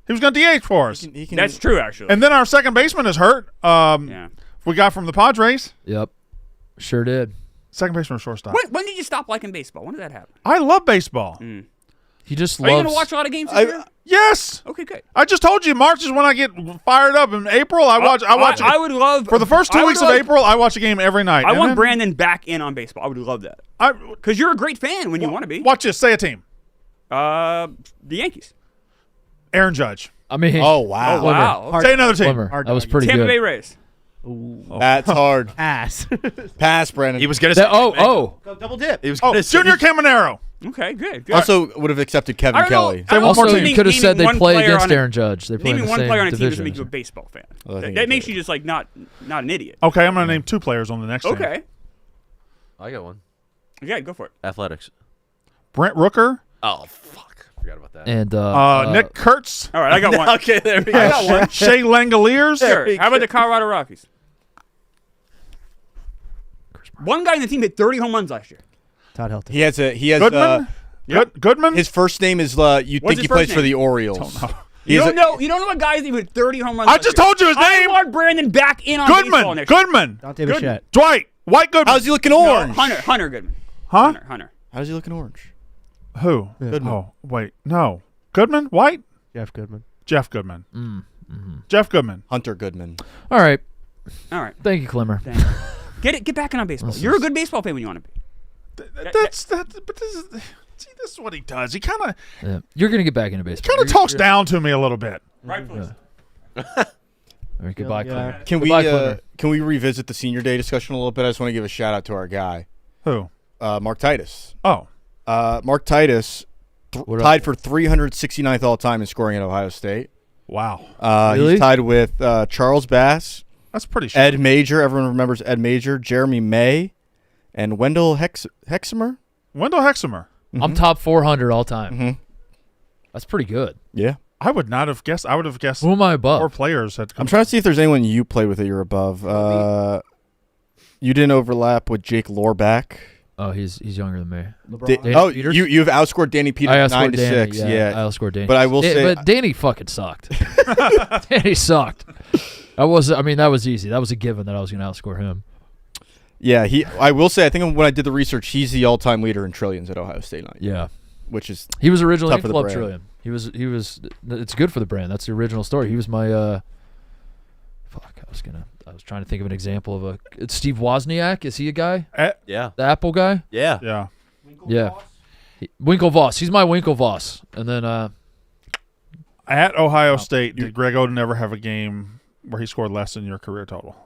He was going to DH for us. He can, That's true, actually. And then our second baseman is hurt. yeah. We got from the Padres. Yep. Sure did. Second baseman or shortstop. When did you stop liking baseball? When did that happen? I love baseball. He just Are you loves. going to watch a lot of games this year? Yes. Okay, good. I just told you March is when I get fired up. In April, I watch. I would love for the first 2 weeks of April. I watch a game every night. I And want then Brandon back in on baseball. I would love that because you're a great fan when you want to be. Watch this. Say a team. The Yankees. Aaron Judge. I mean, Oh wow. Oh wow. Say another team. Slimmer. Hard That was dog. pretty Tampa good. Bay Rays. That's hard. Ass. Pass, Brandon. He was gonna say. Oh, Double dip. He was Oh, gonna say. Junior Caminero. Okay, good. Also would have accepted Kevin I don't know. Kelly. I don't know one more also team. you could have said they Naming play one player against on a- Aaron Judge. They play in Naming the one same player on a team doesn't division. make you a baseball fan. Well, I think That it makes did. you just like not an idiot. Okay, I'm gonna name 2 players on the next team. Okay. I got one. Yeah, go for it. Athletics. Brent Rooker, Oh fuck! Forgot about that. And Nick Kurtz, All right, I got one. Okay, there we I got one. Shea Langoliers. Sure. How about the Colorado Rockies? One guy in the team hit 30 home runs last year. Todd Helton. He has Goodman. Goodman. his first name is you think his he plays first for the name? Orioles. He You has don't know. You don't know a guy's name hit 30 home runs. I last just year. told you his I name. want Brandon back in on baseball Goodman. next year. Goodman. Dante Good. Bichette. Dwight. White Goodman. How's he looking No, orange? Hunter Goodman. Huh? Hunter. How does he looking orange? Who? Goodman. Oh, wait. No. Goodman. White. Jeff Goodman. Jeff Goodman. Jeff Goodman. Hunter Goodman. all right. All right. Thank you, Clemmer. Thank you. Get back in on baseball. You're a good baseball fan when you want to be. But this is what he does. He kind of Yeah. You're gonna get back into baseball. talks down to me a little bit. Rightfully. All right, goodbye, Yeah. Clemmer. Can Goodbye, we Clemmer. can we revisit the senior day discussion a little bit? I just want to give a shout out to our guy, Who? Mark Titus. Oh, Mark Titus What tied for 369th all time in scoring at Ohio State. wow. Really? He's tied with Charles Bass, That's pretty sure. Ed Major. Everyone remembers Ed Major, Jeremy May, and Wendell Hexamer. Wendell Hexamer. I'm top 400 all time. Mhm. That's pretty good. Yeah. I would not have guessed. I would have guessed Who am I 4 above? players had come. I'm trying to see if there's anyone you played with that you're above. You didn't overlap with Jake Lorback. Oh, he's younger than me. Danny Oh, Peters? you've outscored Danny Peters I outscored 9 to Danny. 6. Yeah, Yeah. I outscored Danny. But I will say- but Danny fucking sucked. Danny sucked. That was easy. That was a given that I was going to outscore him. Yeah, I will say, I think when I did the research, he's the all-time leader in trillions at Ohio State, Yeah, which is he was originally Tough in for the Club brand. Trillion. He was. It's good for the brand. That's the original story. He was my. I was trying to think of an example of it's Steve Wozniak. Is he a guy? Yeah. The Apple guy? Yeah. Yeah. Yeah. Winklevoss. He's my Winklevoss. And then At Ohio State, did Greg Oden ever have a game where he scored less than your career total?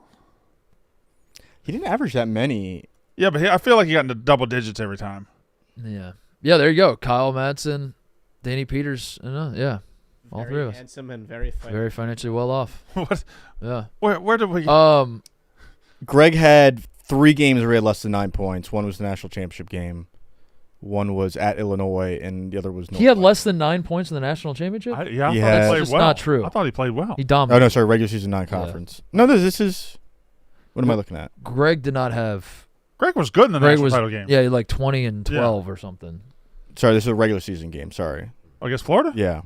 he didn't average that many. Yeah, but I feel like he got into double digits every time. yeah, there you go. Kyle Madsen, Danny Peters, and yeah, all three of us. Handsome and very funny. Very financially well off. What? Yeah. Where did we? Greg had 3 games where he had less than 9 points. One was the national championship game. One was at Illinois, and the other was He had less than 9 points in the national championship. I He thought he had- played That's just well. not true. I thought he played well. He Oh, dominated. no, sorry, regular season non-conference. No, this is – what am I looking at? Greg did not have. Greg was good in the Greg national was title game. yeah, like 20 and 12 or something. Sorry, this is a regular season game. Sorry. Against Florida? Yeah.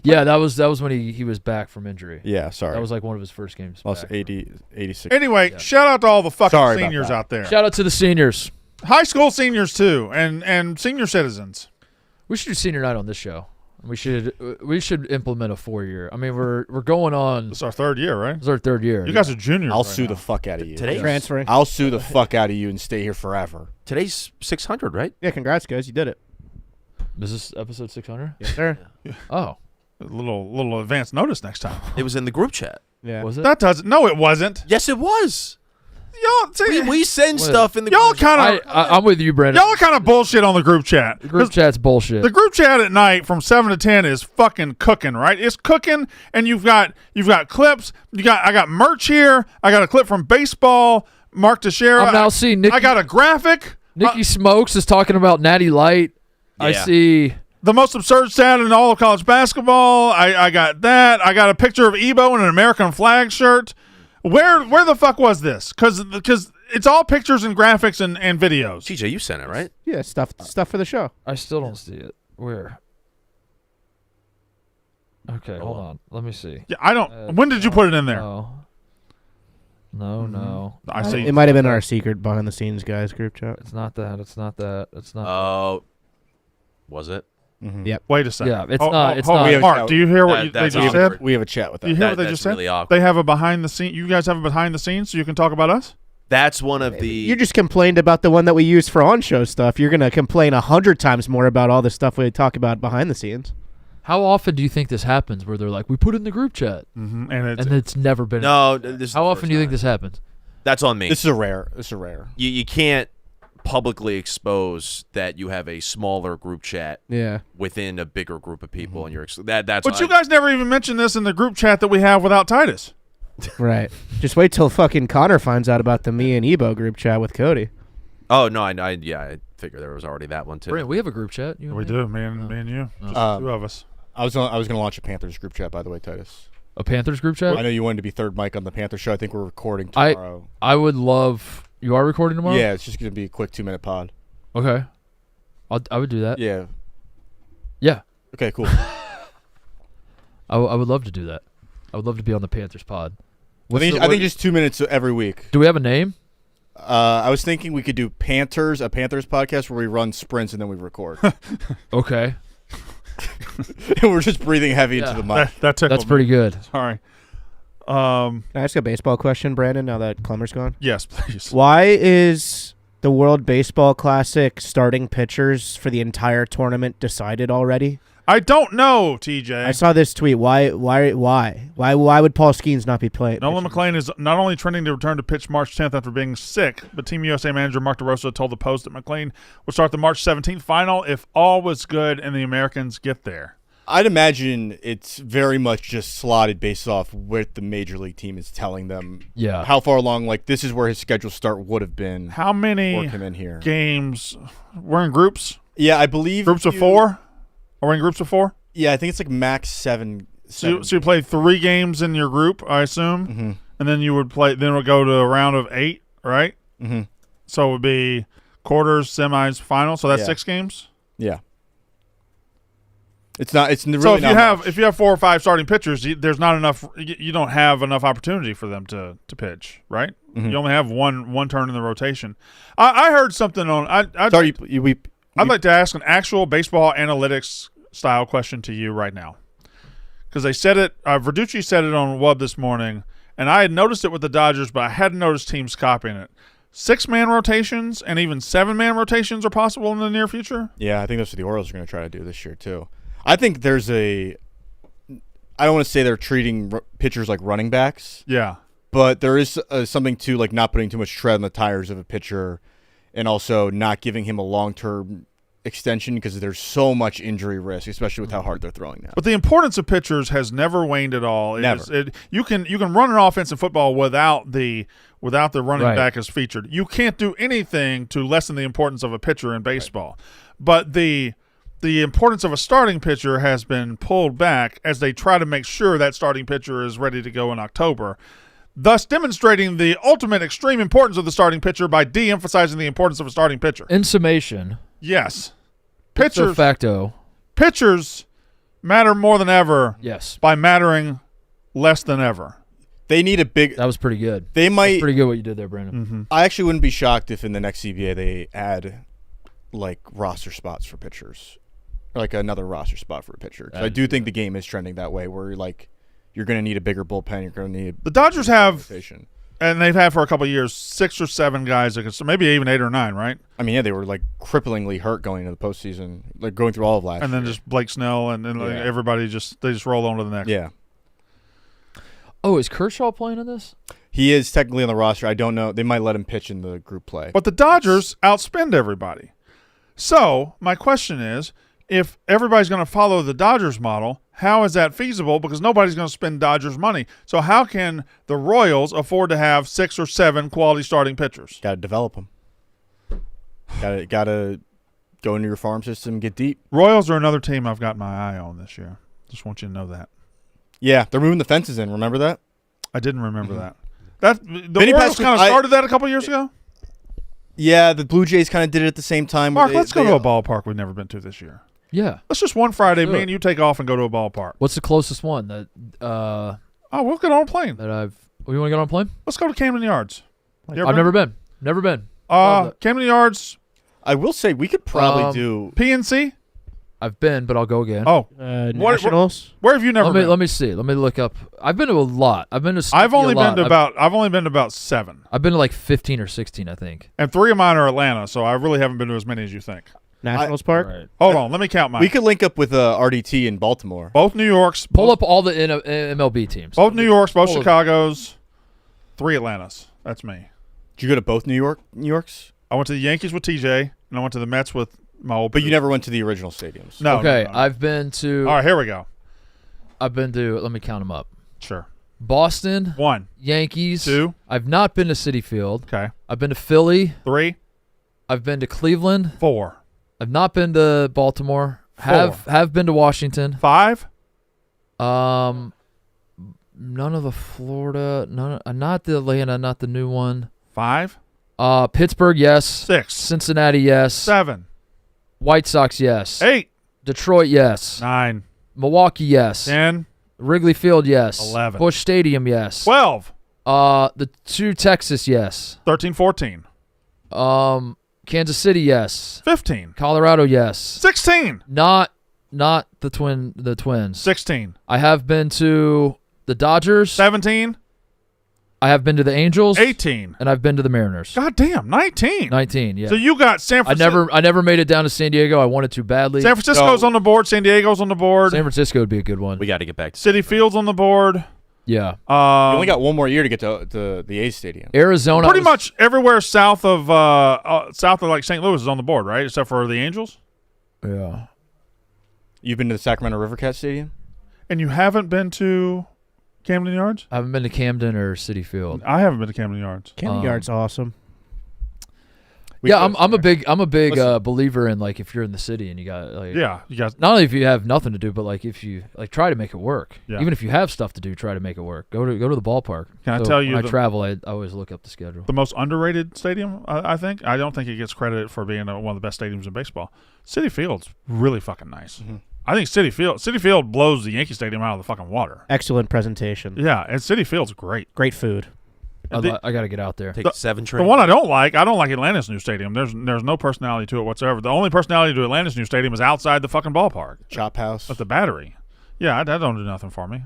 Yeah, that was when he was back from injury. Yeah, sorry. That was like one of his first games. Lost back. 86. Anyway, Yeah. shout out to all the fucking Sorry about seniors that. out there. Shout out to the seniors. High school seniors too, and senior citizens. We should do senior night on this show. We should implement a 4-year. I mean, we're going on. It's our 3rd year, right? This is our 3rd year. You guys are juniors. I'll right sue now. the fuck out of you. Today? Transferring. I'll sue the fuck out of you and stay here forever. Today's 600, right? Yeah, congrats, guys. You did it. Is this episode 600? Yes, sir. Oh, A little advance notice next time. It was in the group chat. Yeah. was it? That doesn't. No, it wasn't. Yes, it was. Y'all, see, We send What? stuff in the y'all group chat. kind of I'm with you, Brandon. y'all kind of bullshit on the group chat. The group chat's bullshit. The group chat at night from 7 to 10 is fucking cooking, right? It's cooking, and you've got clips. I got merch here. I got a clip from baseball. Mark Teixeira. I'm now seeing Nikki. I got a graphic. Nikki Smokes is talking about Natty Light. I Yeah. see. The most absurd stat in all of college basketball. I got that. I got a picture of Ebo in an American flag shirt. Where the fuck was this? Because it's all pictures and graphics and videos. TJ, you sent it, right? Yeah, stuff for the show. I still don't see it. Where? Okay, hold on. Let me see. Yeah, I don't. When did you put it in there? Oh. No. I see. It might have been our secret behind the scenes guys group chat. It's not that. It's not. Oh, was it? Mhm. Yep. Wait a second. Yeah, it's Oh, not. oh, It's hold on. not. Mark, do you hear what they That's just awkward. said? We have a chat with Do you that. hear what they That's just said? really awkward. They have a behind the scene. You guys have a behind the scenes, so you can talk about us. That's one of the. You just complained about the one that we use for on-show stuff. You're gonna complain 100 times more about all the stuff we talk about behind the scenes. How often do you think this happens where they're like, we put it in the group chat, Mm-hmm. And and it's never been? No, this is How the often first do you think time. this happens? That's on me. This is a rare. You can't publicly expose that you have a smaller group chat Yeah. within a bigger group of people, and you're that's. But why- you guys never even mentioned this in the group chat that we have without Titus. Right. Just wait till fucking Connor finds out about the me and Ebo group chat with Cody. Oh no, I figured there was already that one too. Brandon, we have a group chat. You and We me? do, me and you, just Um, two of us. I was gonna launch a Panthers group chat, by the way, Titus. A Panthers group chat. I know you wanted to be third mic on the Panthers show. I think we're recording I- tomorrow. I would love. You are recording tomorrow? Yeah, it's just gonna be a quick 2-minute pod. Okay. I would do that. Yeah. Yeah. Okay. Cool. I would love to do that. I would love to be on the Panthers pod. I think just 2 minutes every week. Do we have a name? I was thinking we could do a Panthers podcast where we run sprints and then we record. Okay. We're just breathing heavy Yeah. into the mic. That tickled That's pretty good. me. Sorry. Can I ask a baseball question, Brandon, now that Clemmer's gone? Yes, please. Why is the World Baseball Classic starting pitchers for the entire tournament decided already? I don't know, TJ. I saw this tweet. Why would Paul Skeens not be playing? Nolan McLean is not only trending to return to pitch March 10th after being sick, but Team USA manager Mark DeRosa told the Post that McLean would start the March 17th final if all was good and the Americans get there. I'd imagine it's very much just slotted based off what the major league team is telling them. Yeah. How far along? Like this is where his schedule start would have been. How many Work him in here. games? We're in groups? Yeah, I believe Groups of 4? Are we in groups of 4? Yeah, I think it's like max 7. So you play 3 games in your group, I assume, Mm-hmm. and then you would play. Then it would go to a round of 8, right? Mm-hmm. So it would be quarters, semis, final. So that's Yeah. 6 games. Yeah. It's not. It's really So if not you have much. if you have 4 or 5 starting pitchers, there's not enough. You don't have enough opportunity for them to pitch, right? Mhm. You only have one turn in the rotation. I heard something on. Sorry, I'd like to ask an actual baseball analytics style question to you right now, because they said it. Verducci said it on Wub this morning, and I had noticed it with the Dodgers, but I hadn't noticed teams copying it. 6-man rotations and even 7-man rotations are possible in the near future. Yeah, I think that's what the Orioles are going to try to do this year too. I think there's I don't want to say they're treating pitchers like running backs, Yeah, but there is something to like not putting too much tread on the tires of a pitcher, and also not giving him a long-term extension because there's so much injury risk, especially with how hard they're throwing now. but the importance of pitchers has never waned at all. Never. You can run an offense in football without the running Right. back as featured. You can't do anything to lessen the importance of a pitcher in baseball. But the importance of a starting pitcher has been pulled back as they try to make sure that starting pitcher is ready to go in October, thus demonstrating the ultimate extreme importance of the starting pitcher by de-emphasizing the importance of a starting pitcher. In summation, Yes. ipso facto, Pitchers matter more than ever yes, by mattering less than ever. They need a big. that was pretty good. They That's might. pretty good what you did there, Brandon. Mm-hmm. I actually wouldn't be shocked if in the next CBA they add like roster spots for pitchers, or like another roster spot for a pitcher. 'Cause I do think the game is trending that way, where you're going to need a bigger bullpen. You're going to need The Dodgers have, rotation. and they've had for a couple of years, 6 or 7 guys that so maybe even 8 or 9, right? I mean, yeah, they were like cripplingly hurt going into the postseason, like going through all of last And then year. just Blake Snell and like Yeah. everybody they just roll on to the next. Yeah. Oh, is Kershaw playing in this? He is technically on the roster. I don't know. They might let him pitch in the group play. But the Dodgers outspend everybody. So my question is, if everybody's going to follow the Dodgers model, how is that feasible? Because nobody's going to spend Dodgers money. So how can the Royals afford to have 6 or 7 quality starting pitchers? Got to develop them. Got to go into your farm system and get deep. Royals are another team I've got my eye on this year. Just want you to know that. Yeah, they're moving the fences in. Remember that? I didn't remember that. The Benny Royals Pascal- kind of started that a couple years ago. Yeah, the Blue Jays kind of did it at the same time. where Mark, let's go to a ballpark we've never been to this year. Yeah. Let's just one Friday, Do me it. and you take off and go to a ballpark. What's the closest one that Oh, we'll get on a plane. that I've We want to get on a plane? Let's go to Camden Yards. You ever I've never been. Never been. Love it. Camden Yards, I will say we could probably do. PNC. I've been, but I'll go again. Oh, Nationals. where have you never been? Let me see. Let me look up. I've been to a lot. I've been to. I've only been to about. I've only been to about 7, I've been to like 15 or 16, I think. and 3 of mine are Atlanta. So I really haven't been to as many as you think. Nationals Park. Right. Hold on, let me count mine. We could link up with RDT in Baltimore. Both New Yorks. Pull up all the MLB teams. Both New Yorks. Both Pull up- Chicagos. 3 Atlantas. That's me. Did you go to both New Yorks? I went to the Yankees with TJ, and I went to the Mets with my old. But you never went to the original stadiums. No. Okay, no. I've been to. All right, here we go. I've been to. Let me count them up. Sure. Boston, 1, Yankees. 2. I've not been to Citi Field. Okay. I've been to Philly. 3, I've been to Cleveland. 4, I've not been to Baltimore. Have been to Washington. 5. None of the Florida. Not the Atlanta. Not the new one. 5. Pittsburgh, yes. 6. Cincinnati, yes. 7. White Sox, yes. 8. Detroit, yes. 9. Milwaukee, yes. 10. Wrigley Field, yes. 11. Busch Stadium, yes. 12. The 2 Texas, yes. 13, 14. Kansas City, yes. 15. Colorado, yes. 16. Not the Twins. 16. I have been to the Dodgers. 17. I have been to the Angels. 18. And I've been to the Mariners. God damn, 19. 19, yeah. So you got San Francisco. I never made it down to San Diego. I wanted to badly. San Francisco's on the board. San Diego's on the board. San Francisco would be a good one. We got to get back to City Field's on the board. Yeah. You only got one more year to get to the A's stadium. Arizona. Pretty much everywhere south of like St. Louis is on the board, right? Except for the Angels. Yeah. You've been to the Sacramento Rivercat Stadium? And you haven't been to Camden Yards? I haven't been to Camden or Citi Field. I haven't been to Camden Yards. Camden Yard's awesome. I'm a big Listen. believer in, like, if you're in the city and you got, like, Yeah, you guys. not only if you have nothing to do, but like if you like try to make it work. Yeah. Even if you have stuff to do, try to make it work. Go to the ballpark. Can I tell you when I the- travel, I always look up the schedule. The most underrated stadium, I think. I don't think it gets credit for being one of the best stadiums in baseball. Citi Field's really fucking nice. Mm-hmm. I think Citi Field blows the Yankee Stadium out of the fucking water. Excellent presentation. Yeah, and Citi Field's great. Great food. I got to get out there. take a 7 train. The one I don't like Atlanta's new stadium. There's no personality to it whatsoever. The only personality to Atlanta's new stadium is outside the fucking ballpark Chop House. at the Battery. Yeah, that don't do nothing for me.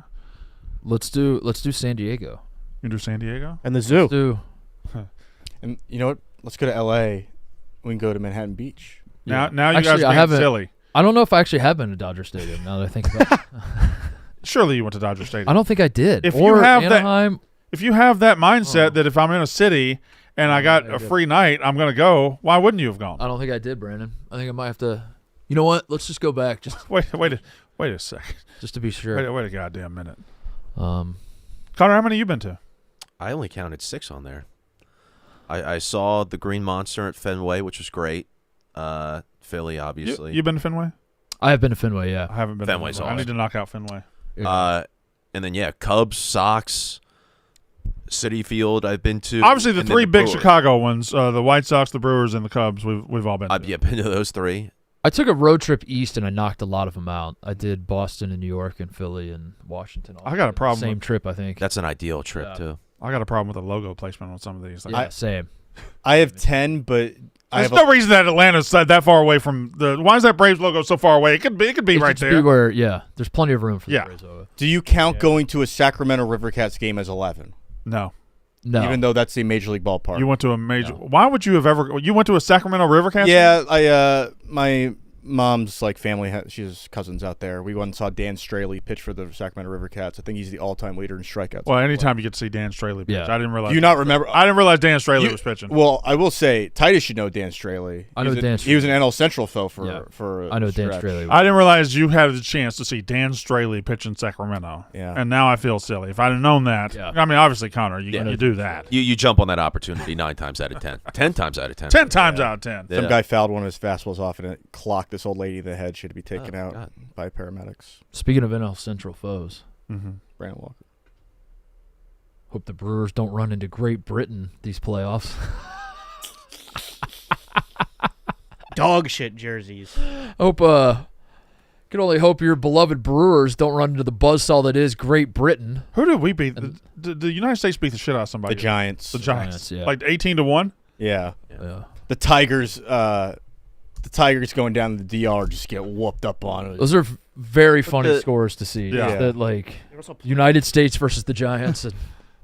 Let's do San Diego. You do San Diego? And the zoo. Let's do And you know what? Let's go to L.A. We can go to Manhattan Beach. Now you Actually, guys I are being haven't- silly. I don't know if I actually have been to Dodger Stadium. Now that I think about it, Surely you went to Dodger Stadium. I don't think I did. If you or have that- Anaheim, If you have that mindset that if I'm in a city and I got a free night, I'm going to go, why wouldn't you have gone? I don't think I did, Brandon. I think I might have to. You know what? Let's just go back, just Wait a second. to be sure. Wait a goddamn minute. Um, Connor, how many you been to? I only counted 6 on there. I saw the Green Monster at Fenway, which was great. Philly, obviously. You been to Fenway? I have been to Fenway. Yeah. I haven't been Fenway's to Fenway. I awesome. need to knock out Fenway. And then, Cubs, Sox, Citi Field I've been to. Obviously, the and then three big Brewers. Chicago ones, the White Sox, the Brewers, and the Cubs, we've all been to. I've been to those 3. I took a road trip east and I knocked a lot of them out. I did Boston and New York and Philly and Washington. all I got a in the problem Same with- trip, I think. That's an ideal trip, Yeah. too. I got a problem with the logo placement on some of these. Like, yeah, same. I have 10, but I there's have no reason that Atlanta's that far away from the. Why is that Braves logo so far away? It could be It right could there. be where, there's plenty of room for Yeah. the Braves logo. Do you count going to a Sacramento Rivercats game as 11? No, No. Even though that's a major league ballpark. you went to a major. Why would you have ever? You went to a Sacramento Rivercats? Yeah, my mom's family. She's cousins out there. We went and saw Dan Straley pitch for the Sacramento Rivercats. I think he's the all-time leader in strikeouts. Well, anytime you get to see Dan Straley pitch, Yeah. I didn't realize. Do you not remember? I didn't realize Dan Straley was pitching. Well, I will say Titus should know Dan Straley. I know Dan He was an NL Central fill for Yeah. for. I know a Dan stretch. Straley. I didn't realize you had the chance to see Dan Straley pitch in Sacramento. Yeah. And now I feel silly. If I'd have known that, Yeah. I mean, obviously, Connor, you Yeah. do that. You jump on that opportunity 9 times out of 10. 10 times out of 10. 10 times out of 10. Yeah. Some guy fouled one of his fastballs off and it clocked this old lady in the head. She had to be taken Oh, out God. by paramedics. Speaking of NL Central foes, Mm-hmm. Brandon Walker. hope the Brewers don't run into Great Britain these playoffs. Dog shit jerseys. Hope Can only hope your beloved Brewers don't run into the buzzsaw that is Great Britain. Who did we beat? The United States beat the shit out of somebody. The Giants. The Giants. Yeah. Like 18-1. Yeah. Yeah. The Tigers. The Tigers going down to the DR just get whooped up on. Those are very funny scores to see. Yeah. That like United States versus the Giants and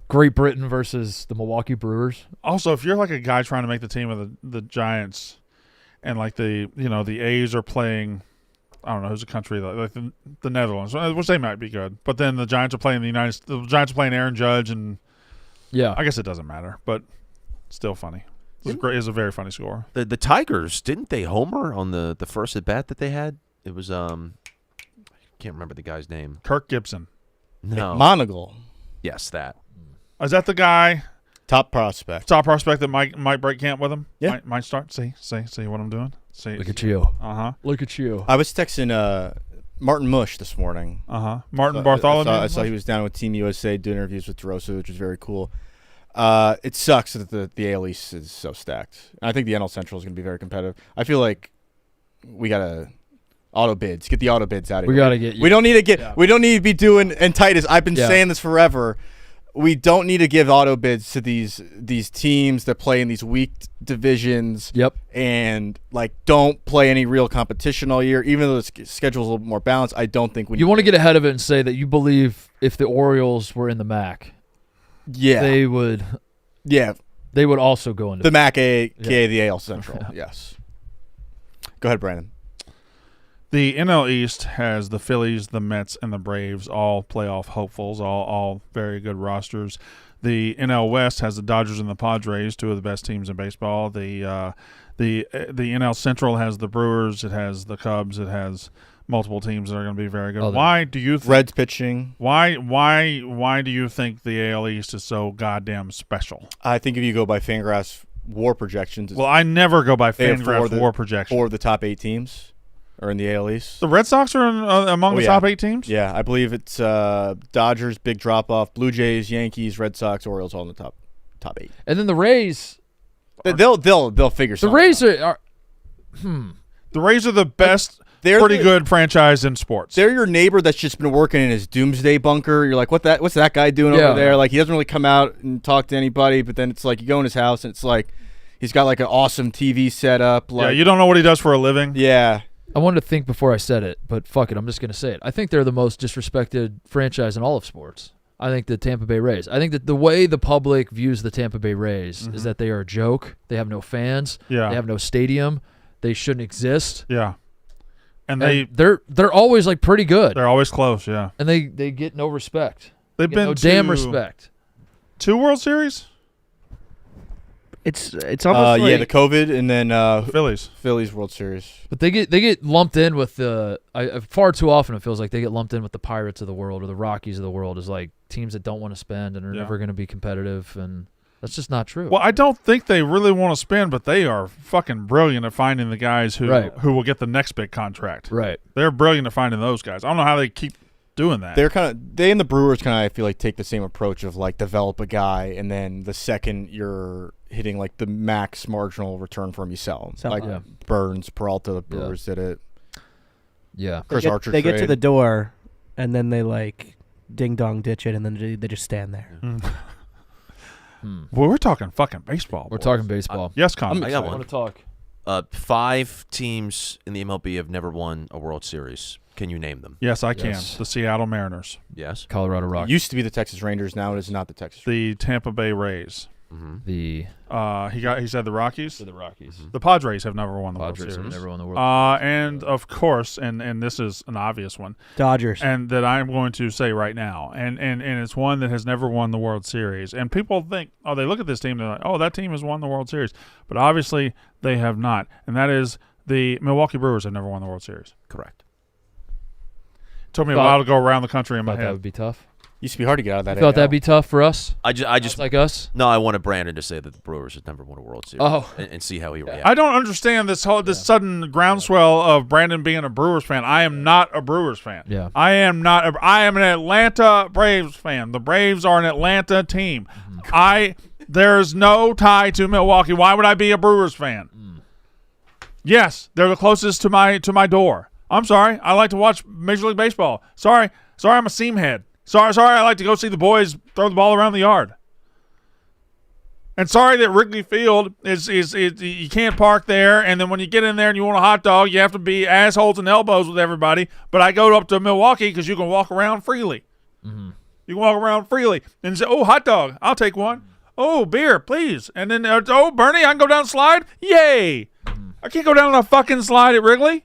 Great Britain versus the Milwaukee Brewers. Also, if you're like a guy trying to make the team of the Giants, and like the A's are playing, I don't know who's a country like the Netherlands, which they might be good, but then the Giants are playing the Giants are playing Aaron Judge, and Yeah. I guess it doesn't matter, but still funny. It's a very funny score. The Tigers, didn't they homer on the first at bat that they had? It was I can't remember the guy's name. Kirk Gibson. No. Monagle. Yes, that. Is that the guy? Top prospect. Top prospect that might break camp with him? Yeah. Might start. See what I'm doing? See. Look at you. Uh-huh. Look at you. I was texting Martin Mush this morning. Uh-huh. Martin So- Bartholomew? I saw he was down with Team USA doing interviews with DeRosa, which was very cool. It sucks that the AL East is so stacked. I think the NL Central is going to be very competitive. I feel like we got to auto bids. Get the auto bids out of We here. got to get you. We don't need to get. Yeah. We don't need to be doing. And Titus, I've been Yeah. saying this forever. We don't need to give auto bids to these teams that play in these weak divisions. Yep. And like don't play any real competition all year. Even though the schedule's a little bit more balanced, I don't think we. You want to get ahead of it and say that you believe if the Orioles were in the MAC, Yeah. they would also go into The MAC, aka the AL Central. Yes. Go ahead, Brandon. The NL East has the Phillies, the Mets, and the Braves, all playoff hopefuls, all very good rosters. The NL West has the Dodgers and the Padres, two of the best teams in baseball. The NL Central has the Brewers, it has the Cubs, it has multiple teams that are going to be very good. Why do you think Reds pitching? Why do you think the AL East is so goddamn special? I think if you go by Fangraphs WAR projections, Well, I never go by they have Fangraphs WAR projection. 4 of the top 8 teams are in the AL East. The Red Sox are among the top 8 teams? Yeah, I believe it's Dodgers, big drop off, Blue Jays, Yankees, Red Sox, Orioles all in the top 8. And then the Rays. They'll figure The something. Rays out. The Rays are the best, They're pretty the- good franchise in sports. They're your neighbor that's just been working in his doomsday bunker. You're like, what's that guy doing Yeah. over there? Like, he doesn't really come out and talk to anybody, but then it's like you go in his house and it's like he's got like an awesome TV setup. Like, Yeah, you don't know what he does for a living. Yeah. I wanted to think before I said it, but fuck it, I'm just going to say it. I think they're the most disrespected franchise in all of sports. I think the Tampa Bay Rays. I think that the way the public views the Tampa Bay Rays is that they are a joke. They have no fans. Yeah. They have no stadium. They shouldn't exist. Yeah. And And they're always like pretty good. they're always close, yeah. And they get no respect. They've They get been no to damn respect. 2 World Series? It's almost Yeah, like the COVID and then Phillies. World Series. But they get lumped in with the far too often. It feels like they get lumped in with the Pirates of the world or the Rockies of the world as like teams that don't want to spend and are Yeah. never going to be competitive, and that's just not true. Well, I don't think they really want to spend, but they are fucking brilliant at finding the guys who will get the next big contract. Right. They're brilliant at finding those guys. I don't know how they keep doing that. They and the Brewers kind of, I feel like, take the same approach of like develop a guy and then the second you're hitting like the max marginal return for him, you sell him. Like Yeah. Burns, Peralta, the Brewers did it. Yeah. Chris Archer they get to trade. the door, and then they like ding dong ditch it, and then they just stand there. Well, we're talking fucking baseball. We're boys. talking baseball. Yes, Con. I got I one. want to talk. 5 teams in the MLB have never won a World Series. Can you name them? Yes, I can. Yes. The Seattle Mariners. Yes. Colorado It Rockies. used to be the Texas Rangers. Now it is not the Texas Rangers. The Tampa Bay Rays. Mm-hmm. The He said the Rockies. Rockies. The Padres have never won the Padres World have Series. never won the World And of course, and this is an obvious one, Dodgers. and that I'm going to say right now, and it's one that has never won the World Series. And people think, oh, they look at this team, they're like, oh, that team has won the World Series, but obviously they have not, and that is the Milwaukee Brewers have never won the World Series. Correct. Took me a Thought- while to go around the country in my Thought that head. would be tough. Used to be hard to get out of that. Thought AL. that'd be tough for us. I just Like us. no. I wanted Brandon to say that the Brewers have never won a World Series. Oh. and see how he reacts. I don't understand this sudden groundswell of Brandon being a Brewers fan. I am not a Brewers fan. Yeah. I am not. I am an Atlanta Braves fan. The Braves are an Atlanta team. There's no tie to Milwaukee. Why would I be a Brewers fan? Yes, they're the closest to my door. I'm sorry. I like to watch Major League Baseball. Sorry, I'm a seam head. Sorry, I like to go see the boys throw the ball around the yard. And sorry that Wrigley Field is you can't park there, and then when you get in there and you want a hot dog, you have to be assholes and elbows with everybody. But I go up to Milwaukee because you can walk around freely. Mm-hmm. You can walk around freely and say, "Oh, hot dog, I'll take one. Oh, beer, please." And then, "Oh, Bernie, I can go down the slide. Yay!" Mm-hmm. I can't go down a fucking slide at Wrigley.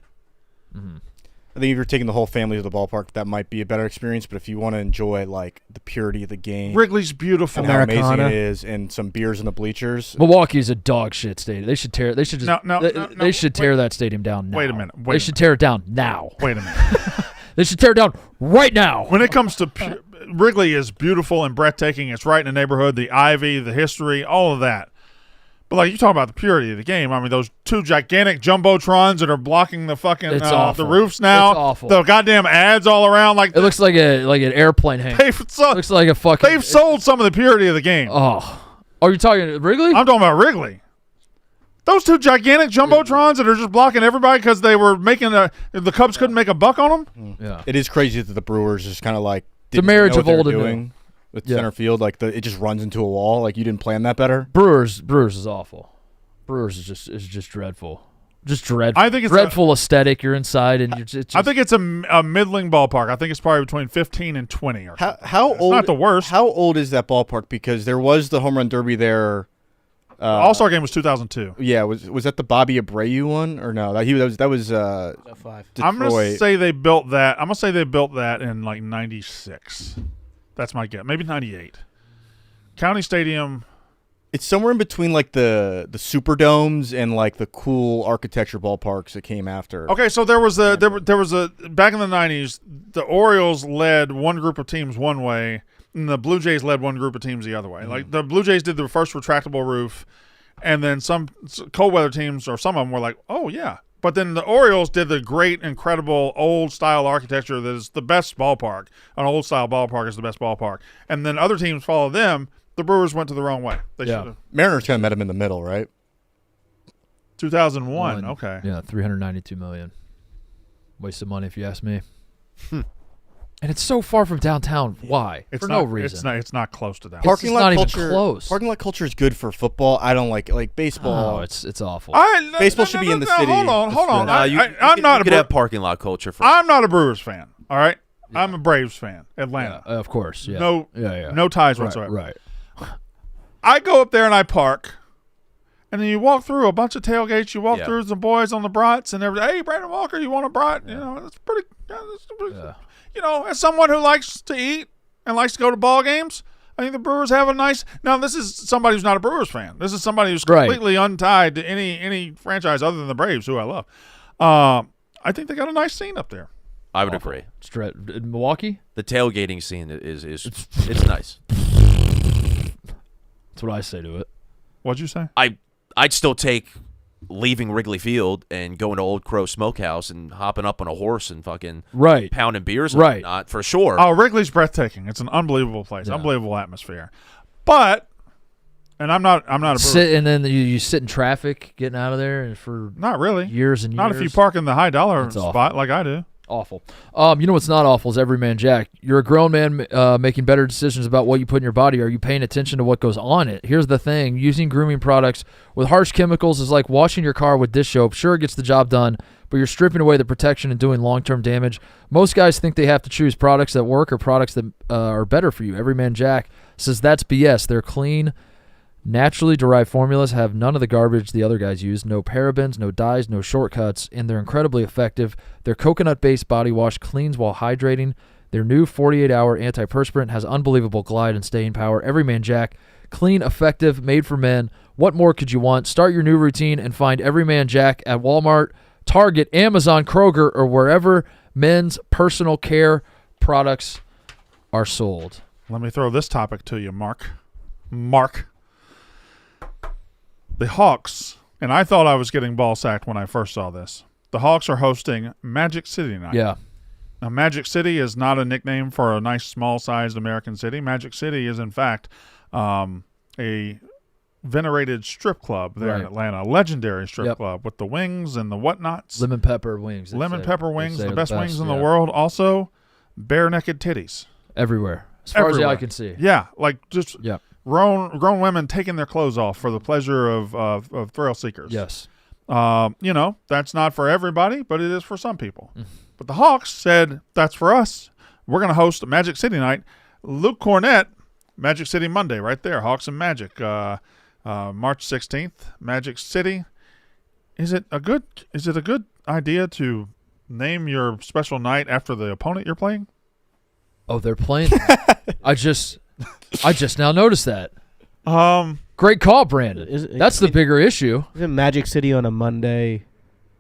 I think if you're taking the whole family to the ballpark, that might be a better experience. But if you want to enjoy like the purity of the game, Wrigley's beautiful. and how amazing Americana. it is, and some beers in the bleachers. Milwaukee's a dog shit stadium. They should tear. They should just. No, they should tear that stadium down now. Wait a minute. They should tear it down now. Wait a minute. They should tear it down right now. When it comes to Wrigley is beautiful and breathtaking. It's right in the neighborhood. The ivy, the history, all of that. But like you talk about the purity of the game. I mean, those two gigantic jumbotrons that are blocking the fucking It's the awful. roofs now. It's awful. The goddamn ads all around. Like It looks like an airplane hang. they've Looks like a fucking. they've sold some of the purity of the game. Oh, are you talking Wrigley? I'm talking about Wrigley. Those two gigantic jumbotrons that are just blocking everybody because they were making the Cubs couldn't make a buck on them. Yeah. It is crazy that the Brewers just kind of like The didn't marriage know of what they were old and new. doing with Yeah. center field. Like it just runs into a wall. Like you didn't plan that better. Brewers is awful. Brewers is just dreadful. Just dreadful. I think it's dreadful aesthetic. You're inside and you're just. I think it's a middling ballpark. I think it's probably between 15 and 20. Or How it's old? not the worst. How old is that ballpark? Because there was the home run derby there. All-Star game was 2002. Yeah, was that the Bobby Abreu one or no? That was Five. I'm gonna Detroit. say they built that. I'm gonna say they built that in like '96. That's my guess. Maybe '98. County Stadium. It's somewhere in between like the Superdomes and like the cool architecture ballparks that came after. Okay, so there was a back in the '90s. The Orioles led one group of teams one way, and the Blue Jays led one group of teams the other way. Like the Blue Jays did the first retractable roof, and then some cold weather teams or some of them were like, "Oh yeah." But then the Orioles did the great, incredible old-style architecture that is the best ballpark. An old-style ballpark is the best ballpark. And then other teams followed them. The Brewers went to the wrong way. They Yeah. should have. Mariners kind of met him in the middle, right? 2001. Okay. Yeah, $392 million. Waste of money if you ask me. And it's so far from downtown. Why? It's For not, no reason. It's not close to that. Parking just lot not even culture. close. Parking lot culture is good for football. I don't like baseball. Oh, it's awful. Baseball should be in the city. Hold on. Nah, you I'm not a could have parking lot culture for. I'm not a Brewers fan. All right. I'm a Braves fan. Atlanta. Of course. Yeah. No. Yeah. No ties Right, whatsoever. right. I go up there and I park, and then you walk through a bunch of tailgates. You walk Yeah. through some boys on the brats, and they're, "Hey, Brandon Walker, you want a brat?" You know, that's pretty. Yeah. You know, as someone who likes to eat and likes to go to ball games, I think the Brewers have a nice. Now, this is somebody who's not a Brewers fan. This is somebody who's Right. completely untied to any franchise other than the Braves, who I love. I think they got a nice scene up there. I would agree. In Milwaukee? The tailgating scene is it's nice. That's what I say to it. What'd you say? I'd still take leaving Wrigley Field and going to Old Crow Smokehouse and hopping up on a horse and fucking Right. pounding beers, Right. and whatnot, for sure. Oh, Wrigley's breathtaking. It's an unbelievable place, Yeah. unbelievable atmosphere. But, and I'm not a Brewer. Sit and then you sit in traffic getting out of there and for Not really. years and years. Not if you park in the high dollar It's awful. spot like I do. Awful. You know what's not awful is Everyman Jack. You're a grown man making better decisions about what you put in your body. Are you paying attention to what goes on it? Here's the thing. Using grooming products with harsh chemicals is like washing your car with dish soap. Sure, it gets the job done, but you're stripping away the protection and doing long-term damage. Most guys think they have to choose products that work or products that are better for you. Everyman Jack says that's BS. They're clean, naturally derived formulas, have none of the garbage the other guys use, no parabens, no dyes, no shortcuts, and they're incredibly effective. Their coconut-based body wash cleans while hydrating. Their new 48-hour antiperspirant has unbelievable glide and staying power. Everyman Jack, clean, effective, made for men. What more could you want? Start your new routine and find Everyman Jack at Walmart, Target, Amazon, Kroger, or wherever men's personal care products are sold. Let me throw this topic to you, Mark. The Hawks, and I thought I was getting ball sacked when I first saw this. The Hawks are hosting Magic City night. Yeah. Now, Magic City is not a nickname for a nice, small-sized American city. Magic City is, in fact, a venerated strip club there in Right. Atlanta, a legendary strip Yep. club with the wings and the whatnots. Lemon pepper wings. they Lemon say- pepper they wings, say the are best wings in the yeah. world. Also, bare naked titties. Everywhere. As far as the eye Everywhere. can see. Yeah, like just Yeah. grown women taking their clothes off for the pleasure of thrill seekers. Yes. That's not for everybody, but it is for some people. But the Hawks said, that's for us. We're going to host a Magic City night. Luke Cornett, Magic City Monday, right there. Hawks and Magic, March 16th, Magic City. Is it a good idea to name your special night after the opponent you're playing? Oh, they're playing. I just now noticed that. Great call, Brandon. That's the bigger issue. Isn't Magic City on a Monday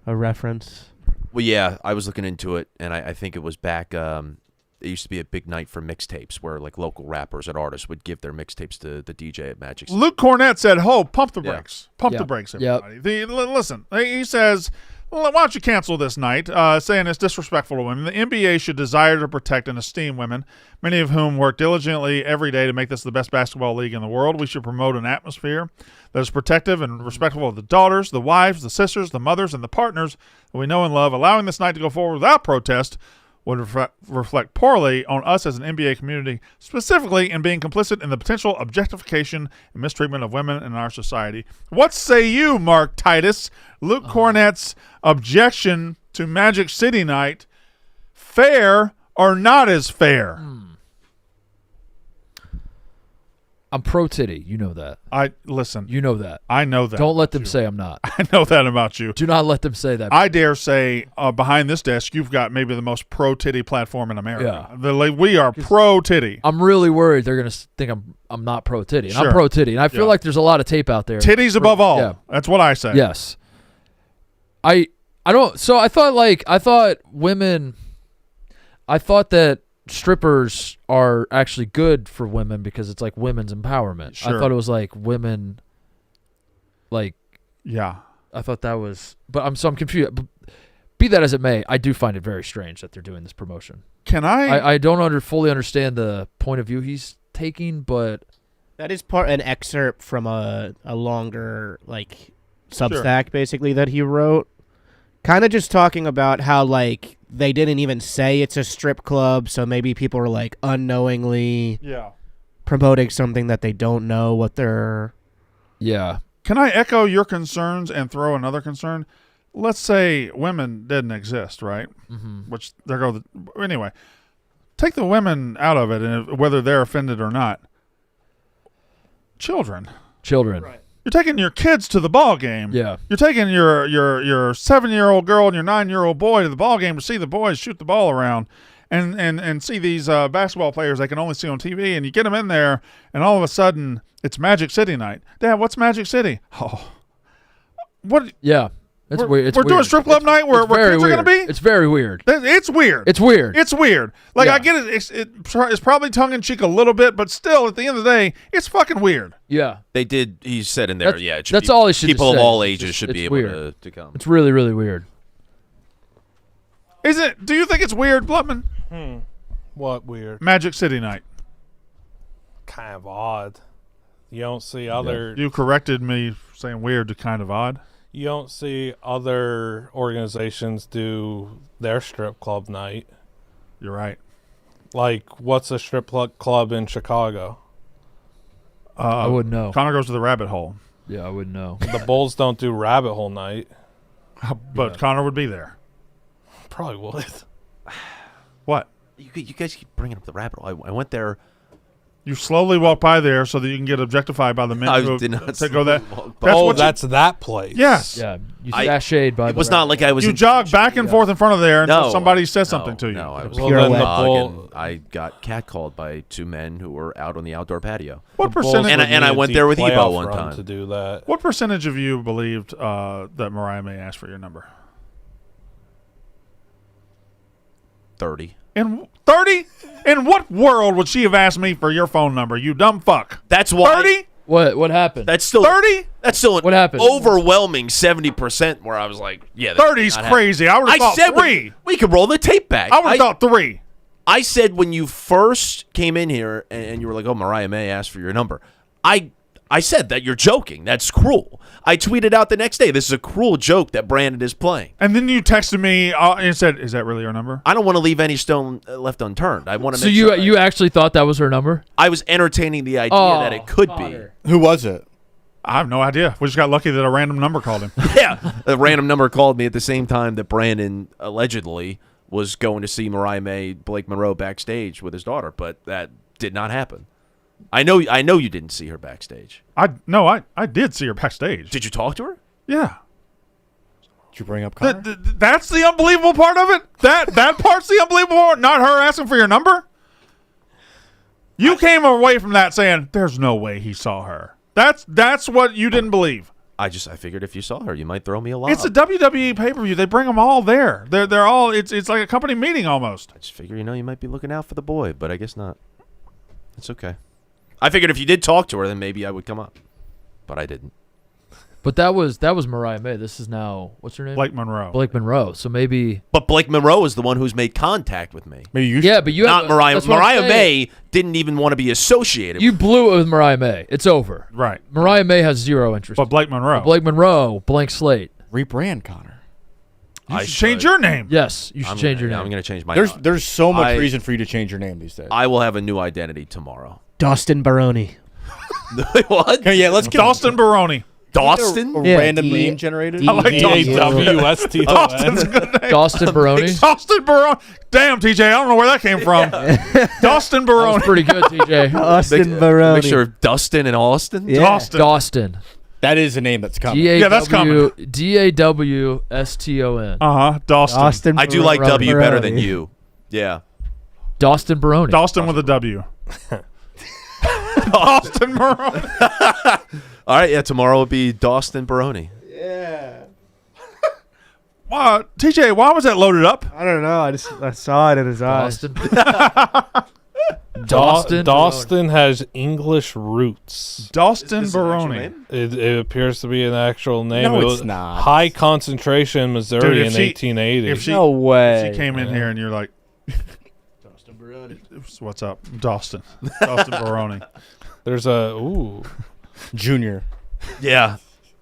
a reference? Well, yeah, I was looking into it, and I think it was back. It used to be a big night for mixtapes where like local rappers and artists would give their mixtapes to the DJ at Magic City. Luke Cornett said, pump the Yeah. brakes. Pump the Yep. brakes, Yep. everybody. Listen, he says, why don't you cancel this night, saying it's disrespectful to women. The NBA should desire to protect and esteem women, many of whom work diligently every day to make this the best basketball league in the world. We should promote an atmosphere that is protective and respectful of the daughters, the wives, the sisters, the mothers, and the partners that we know and love. Allowing this night to go forward without protest would reflect poorly on us as an NBA community, specifically in being complicit in the potential objectification and mistreatment of women in our society. What say you, Mark Titus? Luke Cornett's objection to Magic City night, fair or not as fair? I'm pro titty. You know that. Listen. You know that. I know that. Don't let them about you. say I'm not. I know that about you. Do not let them say that. I dare say, behind this desk, you've got maybe the most pro titty platform in America. We are pro titty. I'm really worried they're gonna think I'm not pro titty. And Sure. I'm pro titty, and I feel Yeah. like there's a lot of tape out there. Titties above all. Yeah. That's what I say. Yes. I don't. So I thought that strippers are actually good for women because it's like women's empowerment. Sure. I thought it was like women. Like Yeah. I thought that was, but I'm confused. But be that as it may, I do find it very strange that they're doing this promotion. Can I don't fully understand the point of view he's taking, but That is an excerpt from a longer Substack basically that he wrote. Kind of just talking about how they didn't even say it's a strip club, so maybe people are unknowingly promoting something that they don't know what they're. yeah. Can I echo your concerns and throw another concern? Let's say women didn't exist, right? Mm-hmm. Which anyway. Take the women out of it, and whether they're offended or not. Children. Right. You're taking your kids to the ball game. Yeah. You're taking your 7-year-old girl and your 9-year-old boy to the ball game to see the boys shoot the ball around, and see these basketball players they can only see on TV. And you get them in there, and all of a sudden it's Magic City night. Dad, what's Magic City? Oh, what? Yeah. It's weird. It's we're doing weird. strip club night where It's very kids are going to be. weird. It's very weird. It's weird. It's weird. It's weird. I Yeah. get it. It's probably tongue in cheek a little bit, but still, at the end of the day, it's fucking weird. Yeah. They did. He said in there, That's- yeah. It should that's be, all he should people have of said. all It's ages just- should be it's able weird. to come. It's really, really weird. Do you think it's weird, Blutman? What weird? Magic City night. Kind of odd. You don't see other. You corrected me saying weird to kind of odd. You don't see other organizations do their strip club night. You're right. What's a strip club in Chicago? I wouldn't know. Connor goes to the rabbit hole, Yeah, I wouldn't know. The Bulls don't do rabbit hole night. but Connor would be there. Probably would. What? You guys keep bringing up the rabbit hole. I went there. You slowly walk by there so that you can get objectified by the men I who did not to go that. slowly walk That's what That's that place. yes. Yeah, you I- sashayed by. It was not like I was. You in jog back and forth in front of there until No, somebody says no, something to you. No, I was Well, Pure then the dog, Bull- and I got catcalled by two men who were out on the outdoor patio. What The Bulls percentage? would And I need a went deep there with Ebo playoff one run time. to do that. What percentage of you believed that Mariah May asked for your number? 30. In 30? In what world would she have asked me for your phone number? You dumb fuck. That's why. 30? What happened? That's still 30? That's still an What happened? overwhelming 70%. Where I was like, yeah, that's 30's not crazy. I would have I thought said 3. we could roll the tape back. I would have thought 3. I said when you first came in here and you were like, "Oh, Mariah May asked for your number." I I said that you're joking. That's cruel. I tweeted out the next day, this is a cruel joke that Brandon is playing. And then you texted me and said, "Is that really your number?" I don't want to leave any stone left unturned. I want to. So you actually thought that was her number? I was entertaining the idea that it could be. Who was it? I have no idea. We just got lucky that a random number called him. Yeah, a random number called me at the same time that Brandon allegedly was going to see Mariah May, Blake Monroe backstage with his daughter, but that did not happen. I know you didn't see her backstage. I did see her backstage. Did you talk to her? Yeah. Did you bring up Connor? That's the unbelievable part of it? That part's the unbelievable part? Not her asking for your number? You came away from that saying, there's no way he saw her. That's what you didn't believe. I figured if you saw her, you might throw me a lob. It's a WWE pay-per-view. They bring them all there. They're all it's like a company meeting almost. I just figure, you might be looking out for the boy, but I guess not. It's okay. I figured if you did talk to her, then maybe I would come up, but I didn't. But that was Mariah May. This is now, what's her name? Blake Monroe. Blake Monroe. So maybe. But Blake Monroe is the one who's made contact with me. Maybe you should. Yeah, but you Not have, Mariah. that's what I'm Mariah saying. May didn't even want to be associated. You blew it with Mariah May. It's over. Right. Mariah May has zero interest. But Blake Monroe. Blake Monroe, blank slate. Rebrand Connor. You should change your name. Yes, you should change your name. I'm going to change my. There's so much reason for you to change your name these days. I will have a new identity tomorrow. Dustin Baroni. What? Okay, yeah, let's get Dawson Baroni. Dawson? a Yeah, random D- name generated. D- I like D-A-W-S-T-O-N. Dawson's a good name. Dawson Baroni. Dawson Baroni. Damn, TJ, I don't know where that came from. Dawson That was Baroni. pretty good, TJ. Dustin Baroni. Make sure Dustin and Austin. Yeah. Dawson. Dawson. That is a name that's coming. Yeah, that's coming. DAWSTON. Dawson. Dustin I do like Baroni. W better than you. Yeah. Dawson Baroni. Dawson with a W. Dawson Baroni. All right, yeah, tomorrow will be Dawson Baroni. Wow, TJ, why was that loaded up? I don't know. I saw it in his eyes. Dawson. Dawson has English roots. Dawson Baroni. It appears to be an actual name. No, It it's was not. High concentration in Missouri Dude, in if she- 1880. if she- No way. She came in here and you're like, what's up? Dawson Baroni. There's a Junior. Yeah.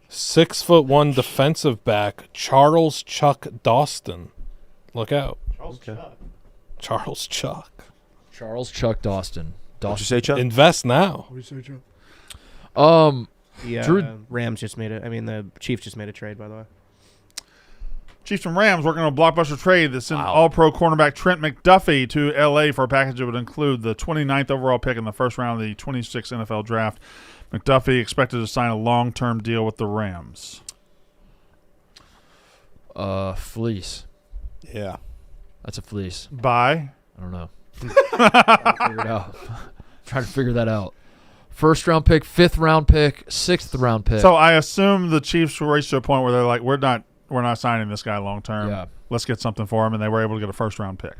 6'1" defensive back, Charles Chuck Dawson. Look out. Charles Chuck. Charles Chuck Dawson. What'd you say, Chuck? Invest now. The Drew- Rams just made it. I mean, the Chiefs just made a trade, by the way. Chiefs and Rams working on a blockbuster trade that sent Wow. All-Pro cornerback Trent McDuffie to L.A. for a package that would include the 29th overall pick in the first round of the 26th NFL Draft. McDuffie expected to sign a long-term deal with the Rams. Fleece. Yeah. That's a fleece. By I don't know. Figure it out. Trying to figure that out. First round pick, 5th round pick, 6th round pick. So I assume the Chiefs were reached to a point where they're like, we're not signing this guy long term. Yeah. Let's get something for him, and they were able to get a first round pick.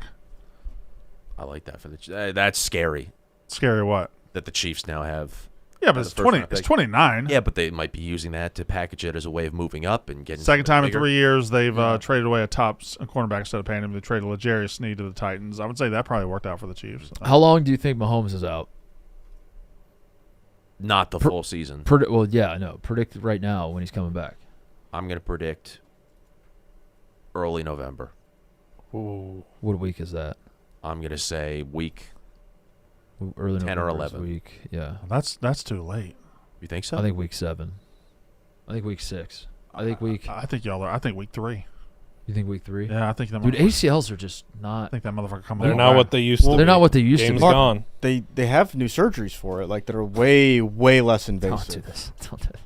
I like that for the. That's scary Scary what? that the Chiefs now have. Yeah, but the it's first round It's pick. 29. Yeah, but they might be using that to package it as a way of moving up and getting Second something time in bigger. 3 years they've traded away a top cornerback instead of paying him. They traded L'Jarius Sneed to the Titans. I would say that probably worked out for the Chiefs. How long do you think Mahomes is out? Not the full season. Well, yeah, I know. Predict right now when he's coming back. I'm going to predict early November. Ooh. What week is that? I'm going to say week. Early 10 or November is 11. Week, yeah. That's too late. You think so? I think week 7. I think week 6. I think week. I think y'all are. I think week 3. You think week 3? Yeah, I think that. Dude, motherfucker- ACLs are just I not. think that motherfucker coming. They're back. not what they used to They're be. not what they used to Game's be. gone. They have new surgeries for it, like that are way less Don't do invasive. this. Don't do this.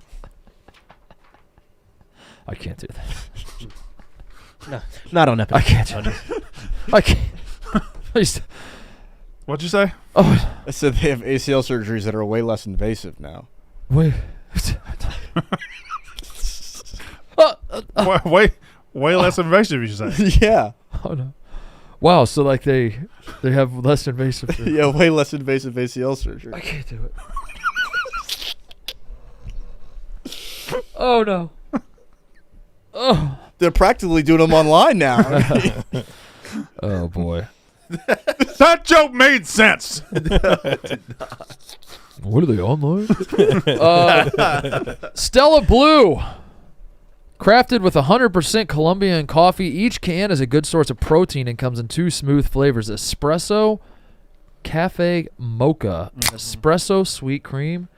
I can't do that. Not on I Epic. can't do that. I can't. Please. What'd you say? Oh, I said they have ACL surgeries that are way less invasive now. wait. way less invasive. You should say. Yeah. Oh no! Wow. So like they have less invasive. Yeah, way less invasive ACL surgery. I can't do it. Oh no! Oh. They're practically doing them online now. Oh boy. That joke made sense. What are they online? Stella Blue. Crafted with 100% Colombian coffee, each can is a good source of protein and comes in 2 smooth flavors: espresso, cafe mocha, espresso sweet cream.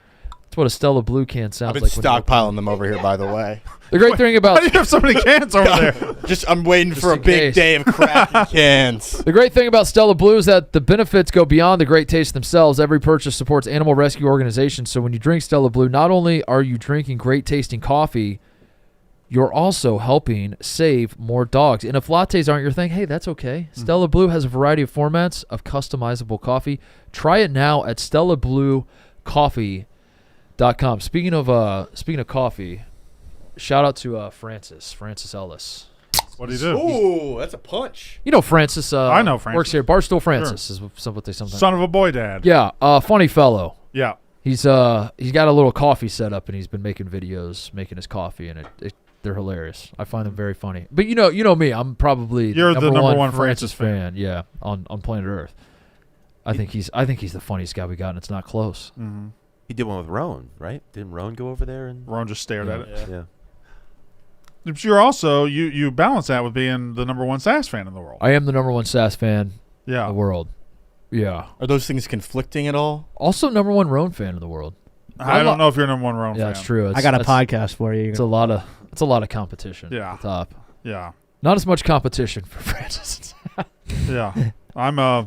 That's what a Stella Blue can sounds I've been like. when you open stockpiling them over here, by the way. The great thing Why about do you have so many cans over there? I'm waiting for a in big case. day of cracking cans. The great thing about Stella Blue is that the benefits go beyond the great taste themselves. Every purchase supports animal rescue organizations. So when you drink Stella Blue, not only are you drinking great tasting coffee, you're also helping save more dogs. And if lattes aren't your thing, hey, that's okay. Stella Blue has a variety of formats of customizable coffee. Try it now at StellaBlueCoffee.com. Speaking of coffee, shout out to Francis Ellis. What do you do? Ooh, that's a punch. You know Francis. I know Francis. Works here. Barstool Francis is what they sometimes. Son of a boy dad. Yeah, funny fellow. Yeah. He's got a little coffee set up and he's been making videos making his coffee and they're hilarious. I find them very funny. But you know me, I'm probably You're the number one Francis Francis fan. Yeah, on planet Earth. I think he's the funniest guy we got, and it's not close. Mm-hmm. He did one with Roan, right? Didn't Roan go over there and? Ron just stared at it. Yeah. But you're also you balance that with being the number one SAS fan in the world. I am the number one SAS fan in Yeah. the world. Yeah. Are those things conflicting at all? Also number one Roan fan in the world. I don't know if you're number one Ron Yeah, fan. that's true. I got a podcast for you. It's a lot of competition. Yeah. At the top. Yeah. Not as much competition for Francis. Yeah. I'm a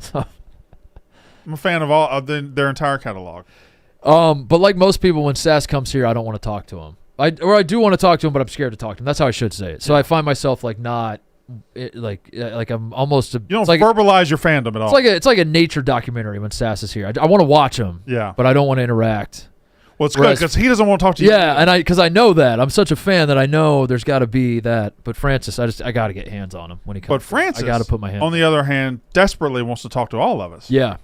fan of all of their entire catalog. But like most people, when SAS comes here, I don't want to talk to him. I do want to talk to him, but I'm scared to talk to him. That's how I should say it. So I find myself like not, like I'm almost. You don't it's like, verbalize your fandom at all. it's like a nature documentary when SAS is here. I want to watch him. Yeah. But I don't want to interact. Well, it's good Whereas- because he doesn't want to talk to you. Yeah, and because I know that I'm such a fan that I know there's got to be that. But Francis, I got to get hands on him when he comes. But Francis, I got to put my hands. on the other hand, desperately wants to talk to all of us. Yeah,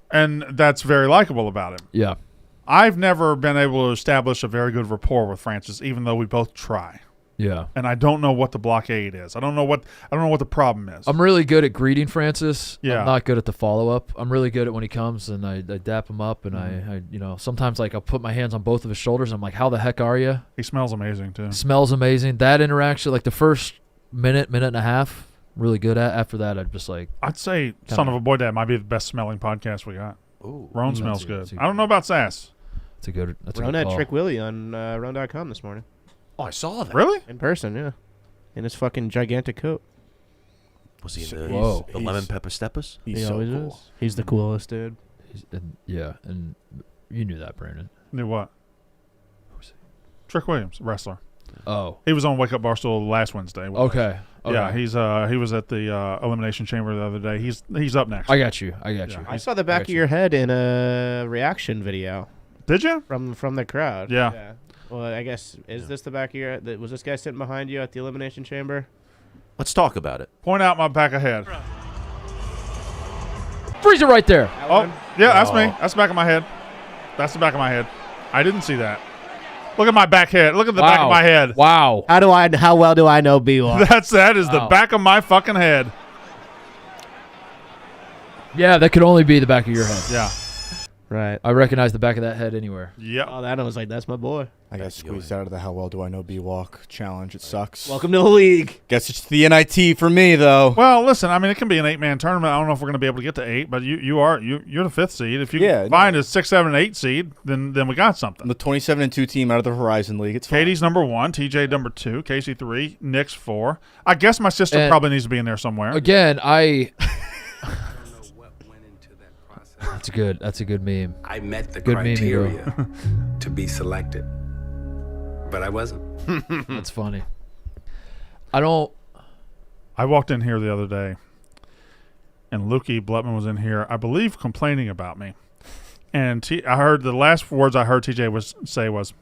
And that's very likable about him. yeah. I've never been able to establish a very good rapport with Francis, even though we both try. Yeah. And I don't know what the blockade is. I don't know what the problem is. I'm really good at greeting Francis. Yeah. I'm not good at the follow up. I'm really good at when he comes and I dap him up and I sometimes like I'll put my hands on both of his shoulders. And I'm like, how the heck are you? He smells amazing too. Smells amazing. That interaction, like the first minute and a half, really good at. After that, I'm just like, I'd say Son of a Boy Dad might be the best smelling podcast we got. Ooh. Ron That's smells a- good. that's a I don't know about Sass. that's a good Ron had call. Trick Willie on Ron.com this morning. Oh, I saw that. Really? In person, yeah. In his fucking gigantic coat. Was he in the, Whoa. the lemon pepper steppers? He's He so always cool. is. He's the coolest dude. And you knew that, Brandon. Knew what? Trick Williams, wrestler. Oh, He was on Wake Up Barstool last Wednesday. with us. okay. Yeah, he was at the Elimination Chamber the other day. He's up next. I got you. Yeah. I saw the back got of your head in a reaction video Did you? from the crowd. Yeah. Well, I guess this the back of your head? Was this guy sitting behind you at the Elimination Chamber? Let's talk about it. Point out my back of head. Freeze it right there. Oh, yeah, that's me. Oh. That's the back of my head. That's the back of my head. I didn't see that. Look at my back head. Look at the back of my head. Wow. How well do I know B-Walk? That is the Wow. back of my fucking head. Yeah, that could only be the back of your head. Yeah. Right. I recognize the back of that head anywhere. Yep. Oh, that I was like, that's my boy. I got squeezed out of the How Well Do I Know B-Walk challenge. It sucks. Welcome to the league. Guess it's the NIT for me, though. Well, listen. I mean, it can be an 8-man tournament. I don't know if we're going to be able to get to 8, but you're the 5th seed. If you Yeah, find a 6, 7, and 8 seed, then we got I'm something. the 27-2 team out of the Horizon League. It's fine. Katie's number 1, TJ number 2, Casey 3, Nick's 4. I guess my sister And- probably needs to be in there somewhere. Again, I don't know what went into that process. That's a good meme. I met the Good meme, Hugo. criteria to be selected, but I wasn't. That's funny. I don't. I walked in here the other day, and Lukey Blutman was in here, I believe, complaining about me. And I heard the last words I heard TJ say was,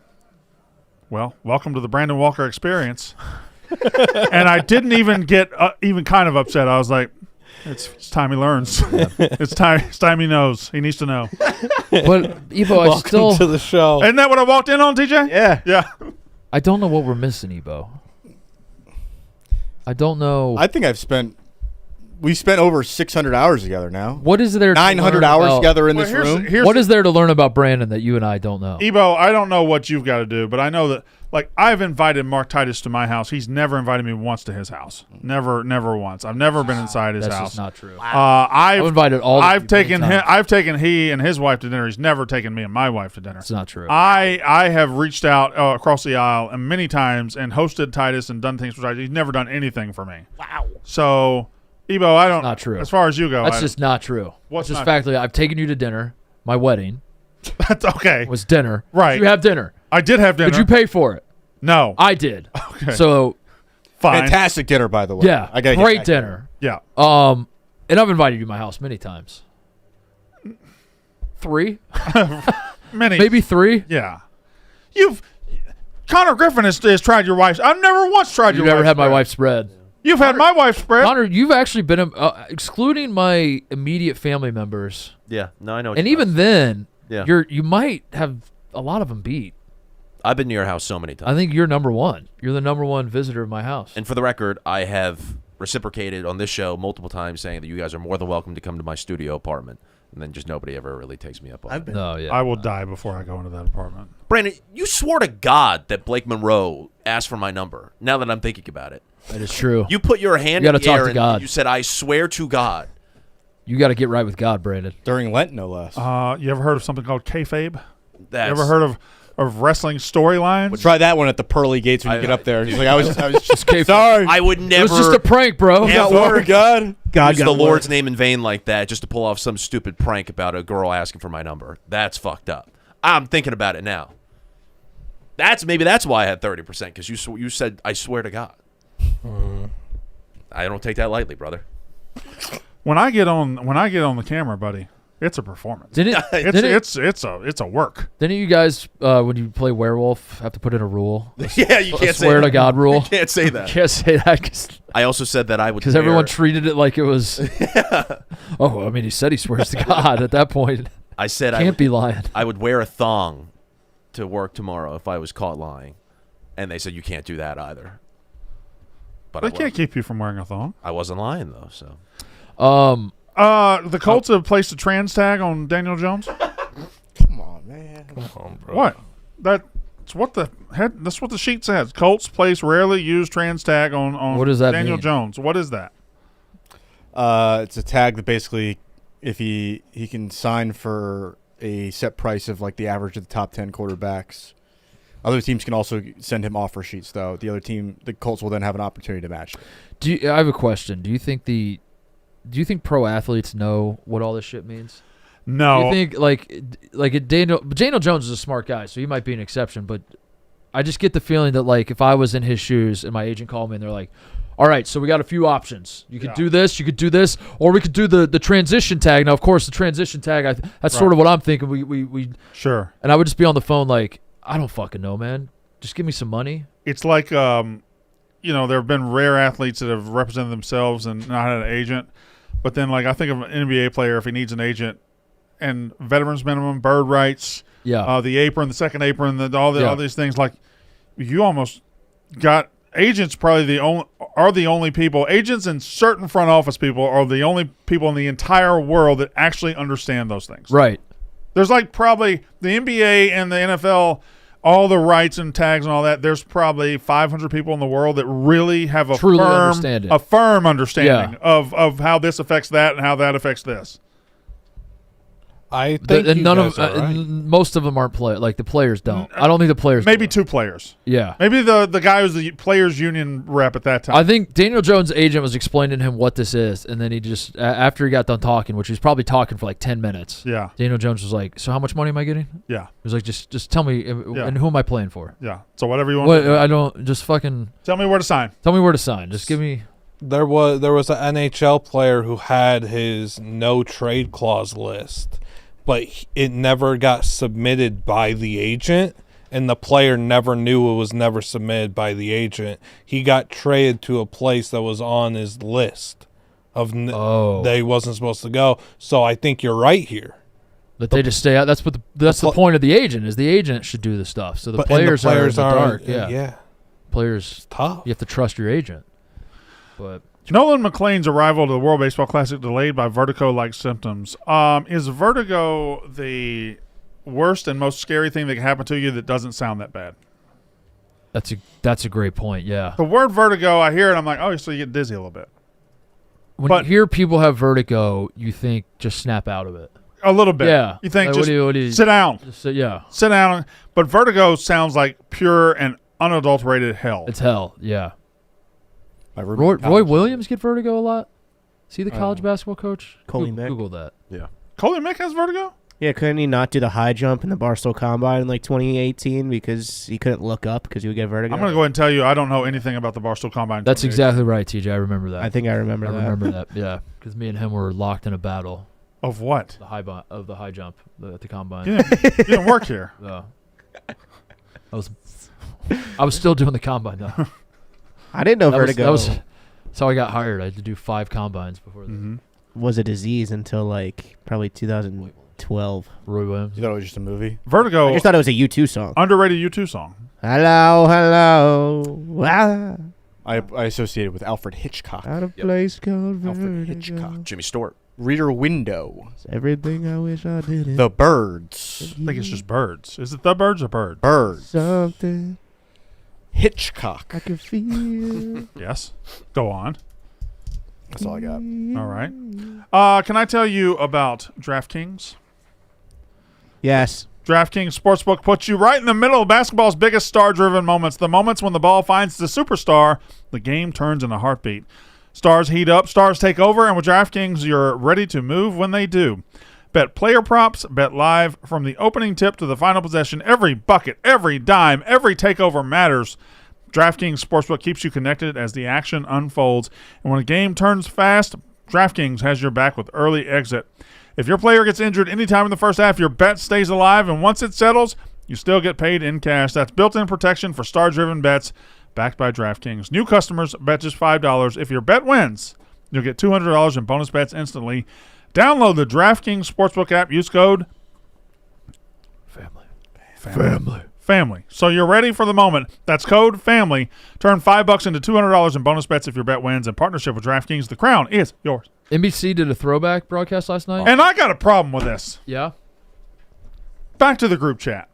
"Well, welcome to the Brandon Walker experience." And I didn't even get even kind of upset. I was like, "It's time he learns. It's time he knows. He needs to know." But Evo, I still. to the show. Isn't that what I walked in on, TJ? Yeah. Yeah. I don't know what we're missing, Evo. I don't know. I think I've spent we spent over 600 hours together now. What is there? 900 hours together in this room. What is there to learn about Brandon that you and I don't know? Ebo, I don't know what you've got to do, but I know that, like, I've invited Mark Titus to my house. He's never invited me once to his house. Never once. I've never been inside his That's house. just not true. I've invited all. I've taken him. I've taken he and his wife to dinner. He's never taken me and my wife to dinner. It's not true. I have reached out across the aisle and many times and hosted Titus and done things for Titus. He's never done anything for me. Wow. So, Ebo, I don't. Not true. As far as you go, That's just not true. What's It's just not- factually, I've taken you to dinner. My wedding That's okay. was dinner. Right. Did you have dinner? I did have dinner. Did you pay for it? No. I did. Okay. So Fine. Fantastic dinner, by the way. yeah, I gotta get great back dinner. Yeah. And I've invited you to my house many times. 3, Many. maybe 3. Yeah. Connor Griffin has tried your wife's. I've never once tried You your never wife's had my spread. wife's spread. You've had my wife's spread. Connor, you've actually been excluding my immediate family members, Yeah, no, I know. what and you even mean. then, Yeah. you might have a lot of them beat. I've been to your house so many times. I think you're number one. You're the number one visitor of my house. And for the record, I have reciprocated on this show multiple times saying that you guys are more than welcome to come to my studio apartment. And then just nobody ever really takes me up on it. No, yeah. I will die before I go into that apartment. Brandon, you swore to God that Blake Monroe asked for my number. Now that I'm thinking about it. That is true. You put your hand You in gotta the talk air to and God. you said, I swear to God. You got to get right with God, Brandon. During Lent, no less. You ever heard of something called kayfabe? That's, You ever heard of wrestling storylines? We'll try that one at the pearly gates when you get up there. He's like, I was just kayfabe. sorry. I would It never was just a prank, bro. Ever Sorry, God. use the Lord's name in vain like that just to pull off some stupid prank about a girl asking for my number. That's fucked up. I'm thinking about it now. Maybe that's why I had 30%, because you said, I swear to God. I don't take that lightly, brother. When I get on the camera, buddy, it's a performance. Didn't It's a work. you guys, when you play werewolf, have to put in a rule? Yeah, you A can't say swear that. to God rule? You can't say that. Can't say that I also said that I would because wear- everyone treated it like it was. Oh, I mean, he said he swears to God. At that point, I said can't be lying. I would wear a thong to work tomorrow if I was caught lying. And they said you can't do that either. But They can't keep you from wearing a thong. I wasn't lying, though, so. The Colts have placed a trans tag on Daniel Jones. Come on, man. Come on, bro. What? That's what the sheet says. Colts place rarely used trans tag on What does that Daniel mean? Jones. What is that? It's a tag that basically, if he can sign for a set price of like the average of the top 10 quarterbacks. Other teams can also send him offer sheets, though. The Colts will then have an opportunity to match it. I have a question. Do you think pro athletes know what all this shit means? No. Do you think like Daniel Jones is a smart guy, so he might be an exception, but I just get the feeling that like if I was in his shoes and my agent called me and they're like, all right, so we got a few options. You could do this, or we could do the transition tag. Now, of course, the transition tag, that's sort of what I'm thinking. We Sure. and I would just be on the phone like, I don't fucking know, man. Just give me some money. It's like there have been rare athletes that have represented themselves and not had an agent. But then, like, I think of an NBA player if he needs an agent, and veterans minimum, bird rights, the apron, the second apron, all these things. Like, you almost got agents. Probably the only people. Agents and certain front office people are the only people in the entire world that actually understand those things. Right. There's like probably the NBA and the NFL. All the rights and tags and all that, there's probably 500 people in the world that really have a Truly understand it. firm understanding of how this affects that and how that affects this. I think And you none guys of are right. most of them aren't like the players don't. I don't think the players. Maybe do. 2 players. Yeah. Maybe the guy who's the players union rep at that time. I think Daniel Jones' agent was explaining to him what this is, and then he just after he got done talking, which he was probably talking for like 10 minutes. Yeah. Daniel Jones was like, "So how much money am I getting?" Yeah. He was like, "Just tell me, and who am I playing for?" Yeah. So whatever you want. What I don't just fucking Tell me where to sign. tell me where to sign. Just give me. There was an NHL player who had his no trade clause list, but it never got submitted by the agent, and the player never knew it was never submitted by the agent. He got traded to a place that was on his list of that he wasn't supposed to go. So I think you're right here. That they just stay out. That's what that's the point of the agent is. The agent should do the stuff. So the And players are in the dark. yeah. Players, Tough. you have to trust your agent. But Nolan McLean's arrival to the World Baseball Classic delayed by vertigo-like symptoms. Is vertigo the worst and most scary thing that can happen to you that doesn't sound that bad? That's a great point. Yeah. The word vertigo, I hear it, I'm like, oh, so you get dizzy a little bit. When But- you hear people have vertigo, you think just snap out of it. A little bit. Yeah. You think Like, just what do you- sit down. Just yeah. Sit down. But vertigo sounds like pure and unadulterated hell. It's hell. Yeah. My roommate in Roy college- Williams get vertigo a lot. See the college basketball coach? Coley Mick. Google that. Coley Mick has vertigo? Yeah, couldn't he not do the high jump in the Barstool Combine in like 2018 because he couldn't look up because he would get vertigo? I'm going to go ahead and tell you I don't know anything about the Barstool Combine. That's 28. exactly right, TJ. I remember that. I think I remember I that. remember that. Yeah, because me and him were locked in a battle. Of what? The high jump at the combine. You didn't work here. I was still doing the combine though. I didn't know vertigo that's how I got hired. I had to do 5 combines before that. Mm-hmm. was a disease until like probably 2012. Roy Williams. You thought it was just a movie? Vertigo, I just thought it was a U2 song. underrated U2 song. Hello, hello. Ah, I associated with Alfred Hitchcock. out of place called Alfred vertigo. Hitchcock. Jimmy Stewart. Rear Window. It's everything I wish I didn't. The Birds. I think it's just birds. Is it the birds or bird? Birds. Something Hitchcock. I can feel. Yes. Go on. That's all I got. All right. Can I tell you about DraftKings? Yes. DraftKings Sportsbook puts you right in the middle of basketball's biggest star-driven moments, the moments when the ball finds the superstar, the game turns in a heartbeat. Stars heat up, stars take over, and with DraftKings, you're ready to move when they do. Bet player props, bet live. From the opening tip to the final possession, every bucket, every dime, every takeover matters. DraftKings Sportsbook keeps you connected as the action unfolds. And when a game turns fast, DraftKings has your back with early exit. If your player gets injured anytime in the first half, your bet stays alive, and once it settles, you still get paid in cash. That's built-in protection for star-driven bets backed by DraftKings. New customers bet just $5. If your bet wins, you'll get $200 in bonus bets instantly. Download the DraftKings Sportsbook app. Use code FAMILY. So you're ready for the moment. That's code FAMILY. Turn $5 into $200 in bonus bets if your bet wins. In partnership with DraftKings, the crown is yours. NBC did a throwback broadcast last night. And I got a problem with this. Yeah. Back to the group chat.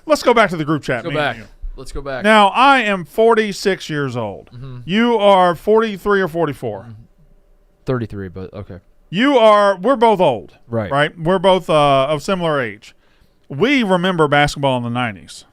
Let's go back to the group chat. Go me and back. you. Let's go back. Now, I am 46 years old. Mm-hmm. You are 43 or 44. 33, but okay. We're both old. Right. Right? We're both of similar age. We remember basketball in the 90s.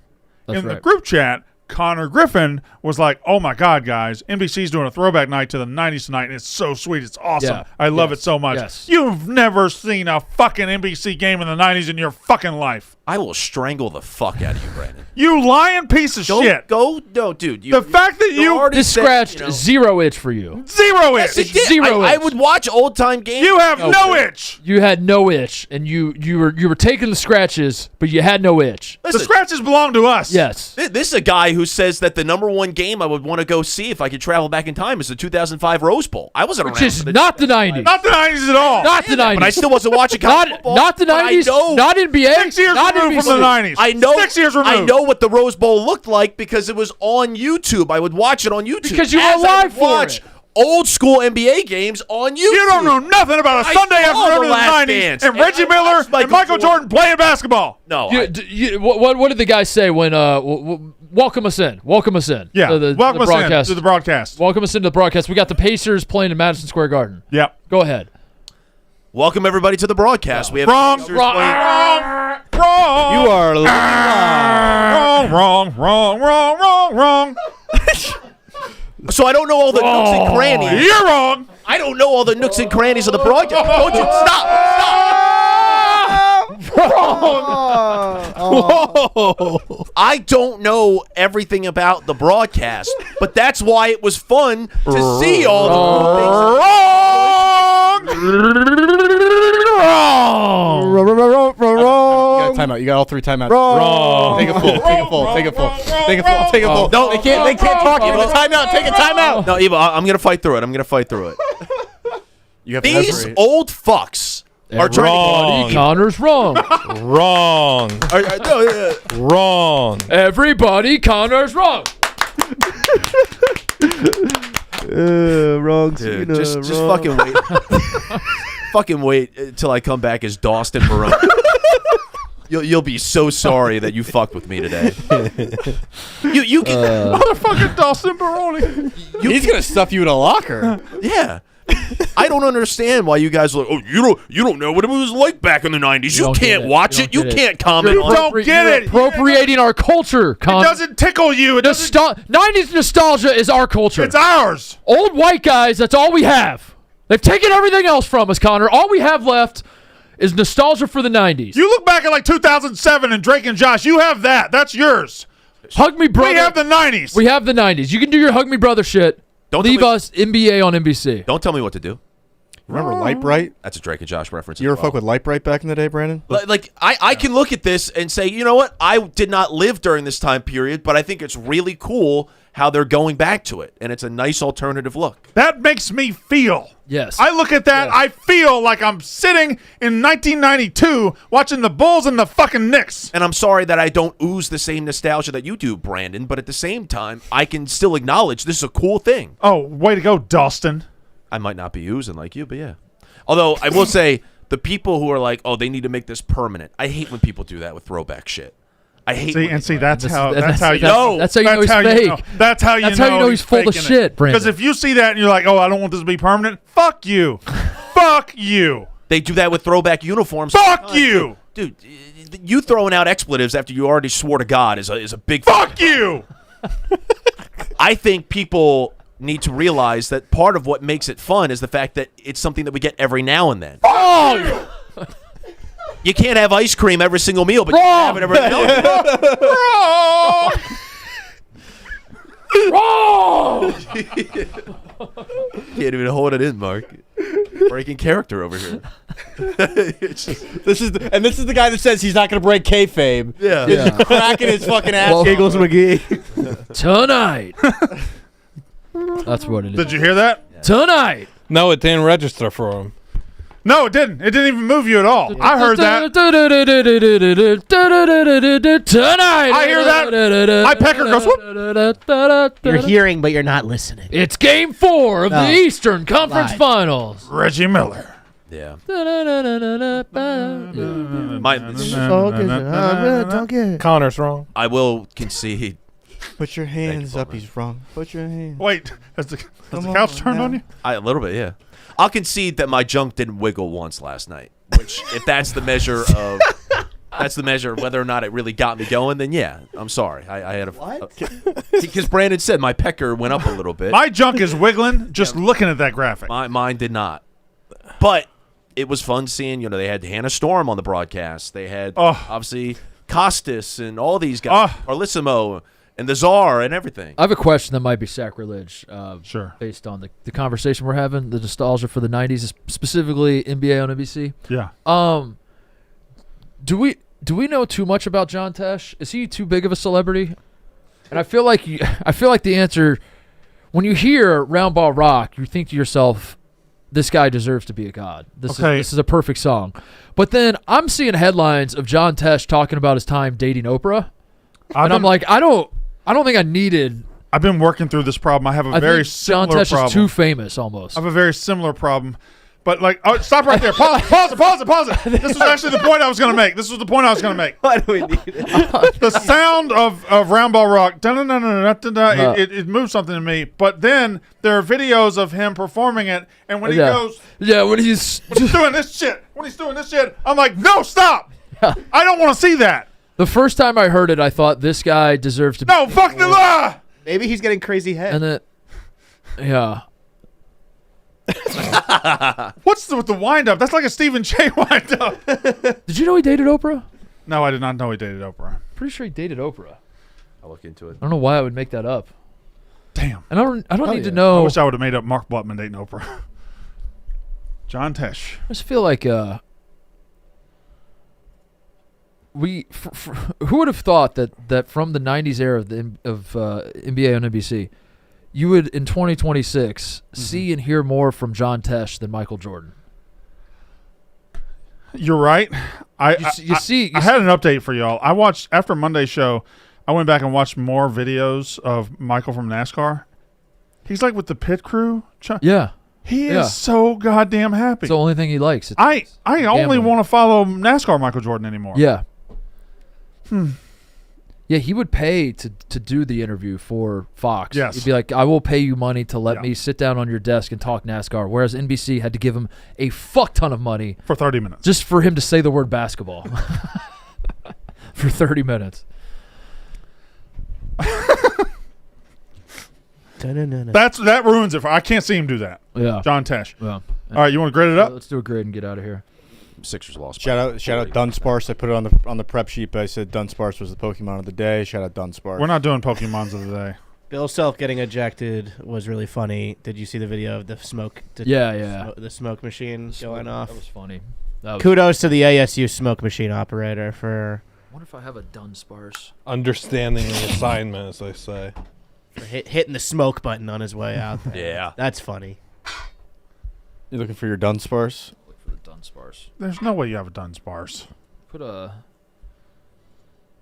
That's In right. the group chat, Connor Griffin was like, oh my God, guys, NBC's doing a throwback night to the 90s tonight, and it's so sweet. It's awesome. Yeah. I love Yes. it so much. Yes. You've never seen a fucking NBC game in the 90s in your fucking life. I will strangle the fuck out of you, Brandon. You lying piece of shit. No, dude. The fact that you already This said, scratched you know- 0 itch for you. zero Yes, itch. it did. Zero I itch. would watch old time games. You have no Okay. itch. You had no itch, and you were taking the scratches, but you had no itch. The Listen, scratches belong to us. Yes. this is a guy who says that the number one game I would want to go see if I could travel back in time is the 2005 Rose Bowl. I wasn't Which around is for the not the 90s. Not the 90s at all. Not the 90s. but I still wasn't watching college football. Not the but I 90s. know- Not NBA. 6 years not removed NBC. from the 90s. I know. 6 years removed. I know what the Rose Bowl looked like because it was on YouTube. I would watch it on YouTube. Because you were As I alive would for watch it. old school NBA games on YouTube. You don't know nothing about a I Sunday saw afternoon The in the Last 90s Dance, and and Reggie I Miller watched and Michael Jordan playing basketball. No, What did the guy say when welcome us in? Welcome us in. Yeah, The welcome us in broadcast. to the broadcast. Welcome us into the broadcast. We got the Pacers playing in Madison Square Garden. Yep. Go ahead. welcome everybody to the broadcast. We have Wrong. Pacers Wrong. playing- Wrong. You are Wrong. So I don't know all the nooks and crannies. You're wrong. I don't know all the nooks and crannies of the broadcast. Don't you stop? I don't know everything about the broadcast, but that's why it was fun to see all the things. You got timeout. You got all 3 timeouts. Wrong. Take a full. Take a full. Take a full. Take a full. Take a full. No, They can't talk. Give it a timeout. Take a timeout. No, Eva, I'm gonna fight through it. You have These old fucks are trying Wrong. Connor's wrong. Wrong. Everybody, Connor's wrong. Wrong. Dude, just fucking wait. Fucking wait till I come back as Dawson Barone. You'll be so sorry that you fucked with me today. You can Motherfucking Dawson Barone. He's gonna stuff you in a locker. yeah. I don't understand why you guys are like, oh, you don't know what it was like back in the 90s. You don't get can't it. watch You it. You don't get can't comment You on it. don't get You're it. appropriating our culture, It Connor. doesn't tickle you. It doesn't. 90s nostalgia is our culture. It's ours. Old white guys, that's all we have. They've taken everything else from us, Connor. All we have left is nostalgia for the 90s. You look back at like 2007 and Drake and Josh. You have that. That's yours. Hug me, brother. We have the 90s. We have the 90s. You can do your hug me, brother shit. Don't Leave tell me- us NBA on NBC. Don't tell me what to do. Remember Light Bright? That's a Drake and Josh reference. You ever fuck with Light Bright back in the day, Brandon? Like I can look at this and say, you know what? I did not live during this time period, but I think it's really cool how they're going back to it, and it's a nice alternative look. That makes me feel. Yes. I look at that. Yes. I feel like I'm sitting in 1992 watching the Bulls and the fucking Knicks. And I'm sorry that I don't ooze the same nostalgia that you do, Brandon, but at the same time, I can still acknowledge this is a cool thing. Oh, way to go, Dawson. I might not be oozing like you, but yeah. Although I will say, the people who are like, oh, they need to make this permanent. I hate when people do that with throwback shit. I hate when That's how you that's know. that's how you know he's you fake. know. That's how you know he's full of shit, Brandon. Because if you see that and you're like, oh, I don't want this to be permanent, fuck you. Fuck you. they do that with throwback uniforms. Fuck you. Dude, you throwing out expletives after you already swore to God is a big Fuck you. I think people need to realize that part of what makes it fun is the fact that it's something that we get every now and then. Oh, You can't have ice cream every single meal, but you can have it every now and then. wrong. Can't even hold it in, Mark. Breaking character over here. This is the guy that says he's not going to break kayfabe. Yeah. Just cracking his fucking ass. Well, Giggles McGee. Tonight. That's what it is. Did you hear that? Tonight. No, it didn't register for him. No, it didn't. It didn't even move you at all. I heard that. Tonight. I hear that. My pecker goes, whoop. You're hearing, but you're not listening. It's game 4 of No. the Eastern Conference Live. Finals. Reggie Miller. Yeah. Connor's wrong. I will concede. Put your hands up. Bowman. He's wrong. Put your hands. Wait, has the Come couch on turned now. on you? A little bit, yeah. I'll concede that my junk didn't wiggle once last night. Which, if that's the measure of whether or not it really got me going, then yeah, I'm sorry. I had a because Brandon said my pecker went up a little bit. My junk is wiggling just looking at that graphic. Mine did not. But it was fun seeing, they had Hannah Storm on the broadcast. They had obviously Costas and all these guys, Arlissimo and the Czar and everything. I have a question that might be sacrilege. Sure. Based on the conversation we're having, the nostalgia for the 90s, specifically NBA on NBC. Yeah. Do we know too much about John Tesh? Is he too big of a celebrity? And I feel like the answer, when you hear Round Ball Rock, you think to yourself, this guy deserves to be a god. This is a perfect song. But then I'm seeing headlines of John Tesh talking about his time dating Oprah, I'm like, I don't think I needed. I've been working through this problem. I have a I very think John similar Tesh problem. is too famous, almost. I have a very similar problem. But stop right there. Pause it. This was actually the point I was going to make. Why do we need it? The sound of Round Ball Rock, it moved something to me. But then there are videos of him performing it, and when he goes, when he's doing this shit, I'm like, no, stop. I don't want to see that. the first time I heard it, I thought this guy deserves to. No, fuck the law. Maybe he's getting crazy head. And then, yeah. What's with the wind up? That's like a Stephen J. wind up. Did you know he dated Oprah? No, I did not know he dated Oprah. Pretty sure he dated Oprah. I'll look into it. I don't know why I would make that up. Damn. And I don't need to I know. wish I would have made up Mark Blutman dating Oprah. John Tesh. I just feel like who would have thought that from the 90s era of NBA on NBC, you would in 2026 see and hear more from John Tesh than Michael Jordan. You're right. I had an update for y'all. I watched after Monday's show. I went back and watched more videos of Michael from NASCAR. He's like with the pit crew. Yeah. He Yeah. is so goddamn happy. It's the only thing he likes. I only gambling. want to follow NASCAR Michael Jordan anymore. Yeah. Yeah, he would pay to do the interview for Fox. Yes. He'd be like, I will pay you money to let Yeah. me sit down on your desk and talk NASCAR, whereas NBC had to give him a fuck ton of money For 30 minutes. just for him to say the word basketball for 30 minutes. That ruins it. I can't see him do that. Yeah. John Tesh. Well, All right, you want to grade it up? let's do a grade and get out of here. Sixers lost. Shout out Dunsparce. I put it on the prep sheet, but I said Dunsparce was the Pokemon of the day. Shout out Dunsparce. We're not doing Pokemons of the day. Bill Self getting ejected was really funny. Did you see the video of the smoke? The smoke machine going off. That was funny. That was, Kudos to the ASU smoke machine operator for I wonder if I have a Dunsparce. Understanding the assignment, as they say. hitting the smoke button on his way out there. Yeah. That's funny. You looking for your Dunsparce? Look for the Dunsparce. There's no way you have a Dunsparce. Put a.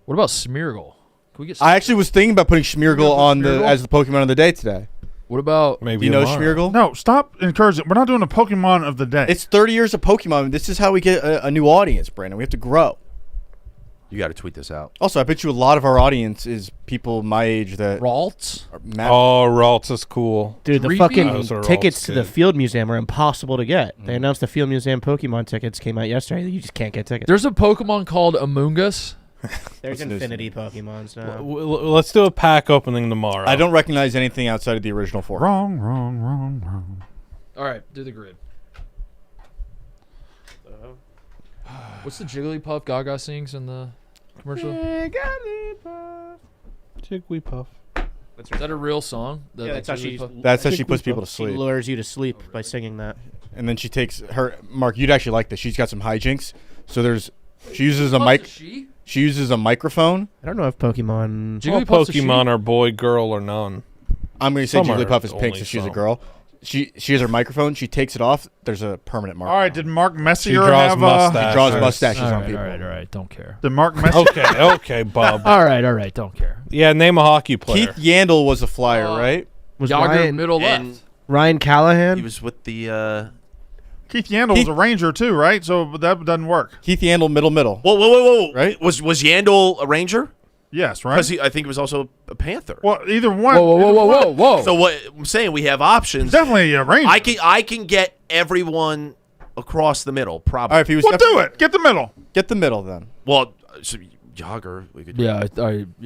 What about Smeargle? Can we get? I actually was thinking about putting Schmeargle on Smeargle? as the Pokemon of the day today. What about? Maybe Do you know tomorrow. Schmeargle? No, stop encouraging. We're not doing a Pokemon of the day. It's 30 years of Pokemon. This is how we get a new audience, Brandon. We have to grow. You got to tweet this out. Also, I bet you a lot of our audience is people my age that Ralts? are Oh, Ralts is cool. Dude, the Creepy. fucking Those are all tickets to the good. Field Museum are impossible to get. They announced the Field Museum Pokemon tickets came out yesterday. You just can't get tickets. There's a Pokemon called Amoongus. There's What's this? infinity Pokemons now. Let's do a pack opening tomorrow. I don't recognize anything outside of the original four. wrong. All right, do the grid. What's the Jigglypuff Gaga sings in the commercial? Jigglypuff. Is that a real song? The, Yeah, like, that's how she- Jigglypuff- That's how she puts people to She sleep. lures you to sleep by singing that. And then she takes her Mark. You'd actually like this. She's got some hijinks. So she uses a Oh, mic. is it she? She uses a microphone. I don't know if Pokemon. All Jigglypuff's a she? Pokemon are boy, girl, or none. I'm going to say Some are Jigglypuff is pink, only so she's a some. girl. She has her microphone. She takes it off. There's a permanent mark. All right, did Mark She Messier draws have mustache. She draws All mustaches on All people. right. Don't care. Did Mark Messier? Okay, bub. All right. Don't care. Yeah, name a hockey player. Keith Yandel was a flyer, right? Was Yager middle And left. Ryan Callahan? he was with the. Keith Yandel was a Ranger too, right? So that doesn't work. Keith Yandel, middle. Whoa! Right? Was Yandel a Ranger? Yes, right. Because I think he was also a Panther. Well, either one. Whoa. So what I'm saying, we have options. Definitely a Ranger. I can get everyone across the middle, probably. All right, if he was We'll do it. Get the middle. Get the middle then. Well, so Yager, we could Yeah.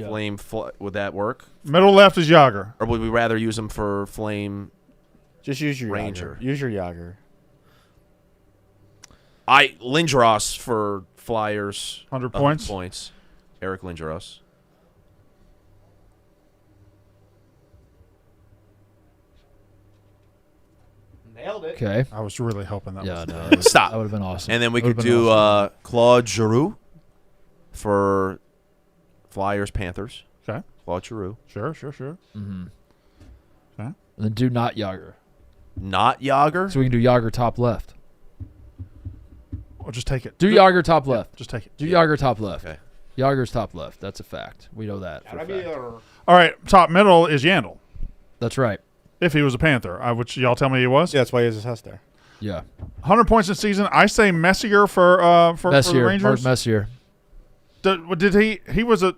flame. Would that work, Middle left is Yager. or would we rather use him for flame? Just use your Ranger. Yager. Use your Yager. Lindros for Flyers. 100 points. Eric Lindros. Nailed it. Okay. I was really hoping that Yeah. was. No. Stop. That would have been awesome. And then we Would've could been do awesome. Claude Giroux for Flyers Panthers. Okay. Claude Giroux. Sure. And Okay. then do not Yager. Not Yager. So we can do Yager top left. Or just take it. Do Yager top left. Just take it. Do Yager top left. Okay. Yager's top left. That's a fact. We know that. For a fact. All right. Top middle is Yandel. That's right. If he was a Panther, which y'all tell me he was. Yeah, that's why he has his house there. Yeah. 100 points this season. I say Messier for the Messier. Mark Rangers. Messier. Did he was a.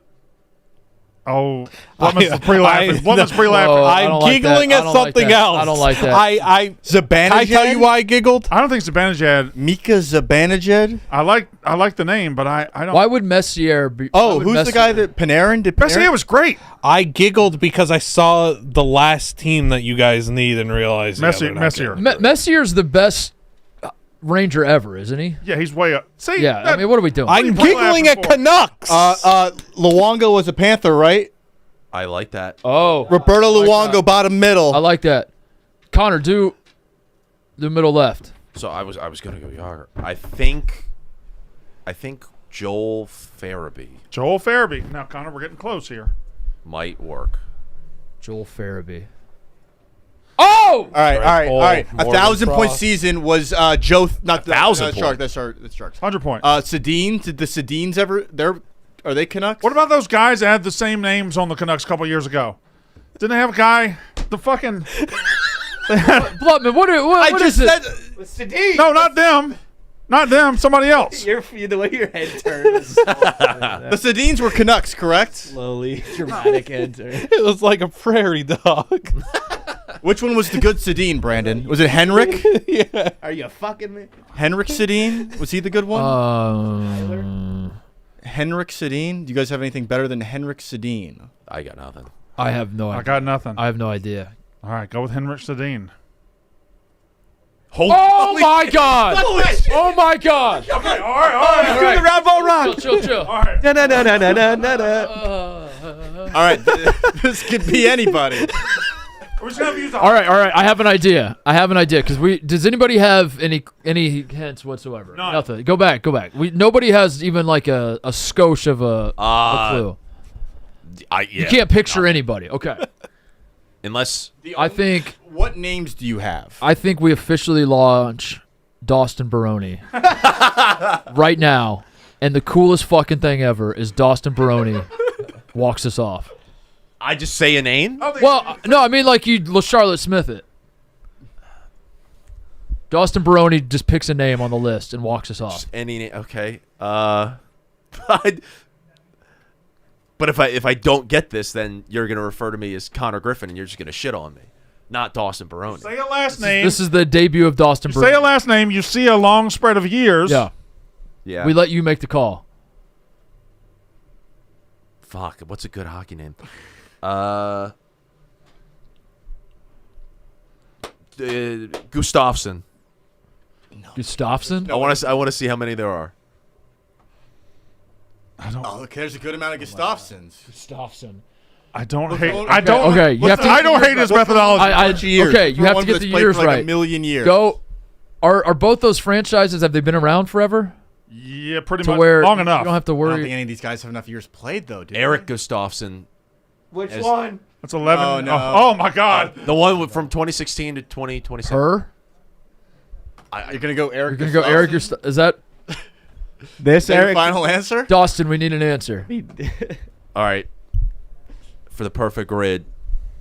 Oh, what was pre-laughing? What was Whoa. pre-laughing? I I'm don't like giggling that. I at don't like something that. else. I don't like that. I Zabanajad? Can I tell you why I giggled? I don't think Zibanejad. Mika Zabanajad? I like the name, but I don't. Why would Messier be? why Oh, would who's the Messier- guy that Panarin did? Messier was great. I giggled because I saw the last team that you guys need and realized Messier. they're not Messier. good. Messier's the best Ranger ever, isn't he? Yeah, he's way up. See, Yeah. I mean, what are we doing? I'm What are you giggling laughing at for? Canucks. Luongo was a Panther, right? I like that. oh, Roberto Luongo, bottom middle. I like that. Connor, do the middle left. So I was gonna go Yager. I think Joel Farabee Joel Farabee. Now, Connor, we're getting close here. might work. Joel Farabee. Oh! All right. A Morgan 1,000-point Frost. season was Joe. Not the 1,000 Shark. point. That's Sharks. 100 points. Sedin. Did the Sedins ever? Are they Canucks? What about those guys that had the same names on the Canucks a couple years ago? Didn't they have a guy? The fucking Bloodman, what is it? Sedin. no, not them, not them. Somebody else. The way your head turns. The Sedins were Canucks, correct? Slowly, dramatic head turn. It was like a prairie dog. Which one was the good Sedin, Brandon? Was it Henrik? Yeah. Are you fucking me? Henrik Sedin? Was he the good one? Henrik Sedin? Do you guys have anything better than Henrik Sedin? I got nothing. I have no idea. I got nothing. I have no idea. All right, go with Henrik Sedin. Oh my God! Oh my God! Okay, all right. Let's do the round ball run. Chill. All right. No. All right, this could be anybody. We're just gonna use the All right. I have an idea. Because does anybody have any hints whatsoever? None. Nothing. Go back. Nobody has even like a skosh of a clue. You can't picture anybody. Okay. Unless I think What names do you have? we officially launch Dawson Baroni right now, and the coolest fucking thing ever is Dawson Baroni walks us off. I just say a name. Well, no, I mean like you Charlotte Smith it. Dawson Baroni just picks a name on the list and walks us off. Just any name. Okay. But if I don't get this, then you're gonna refer to me as Connor Griffin, and you're just gonna shit on me, not Dawson Baroni. Say a last name. This is the debut of Dawson Baroni. Say a last name. You see a long spread of years. Yeah. Yeah. We let you make the call. Fuck. What's a good hockey name? Gustafsson. Gustafsson? I want to see how many there are. Oh, okay, there's a good amount of Gustafsons. Gustafsson. I don't hate. Okay. I don't. Okay, you have to. I don't hate his methodology. Okay, you have to get the years for like right. a million years. Go. Are both those franchises, have they been around forever? Yeah, pretty To much. where long you enough. don't have to I don't think worry. any of these guys have enough years played, though, dude. Eric Gustafsson. Which As- one? That's 11. Oh, no. Oh, my God. The one from 2016 to 2027. Her? You're going to go Eric You're going to go Eric. Is that This Is that your Eric? final answer? Dawson? We need an answer. All right. For the perfect grid,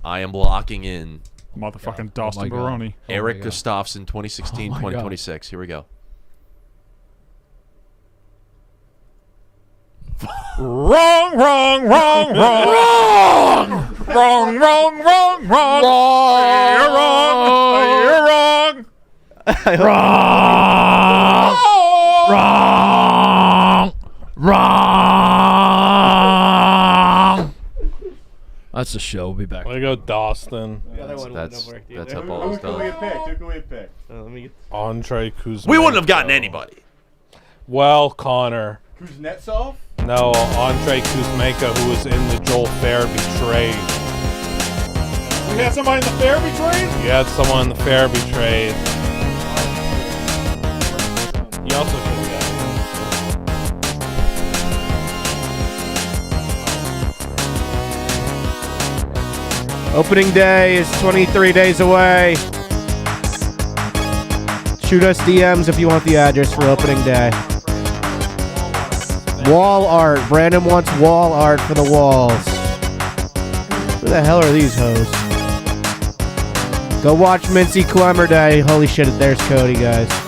I am locking in Motherfucking Dawson my God. Baroni. Oh Eric my God. Gustafsson, 2016, Oh my God. 2026. Here we go. Wrong. Wrong. You're wrong. Wrong. That's the show. We'll be back. Way to go, Dawson. That's how ball is done. Who can we pick? Andre Kuzma. We wouldn't have gotten anybody. Well, Connor. Kuznetsov? No, Andre Kuzmenko, who was in the Joel Farabee trade. We had somebody in the Farabee trade? You had someone in the Farabee trade. He also should have Opening day is 23 days away. Shoot us DMs if you want the address for opening day. Wall art. Brandon wants wall art for the walls. Who the hell are these hoes? Go watch Mincy Clemmer Day. Holy shit, there's Cody, guys.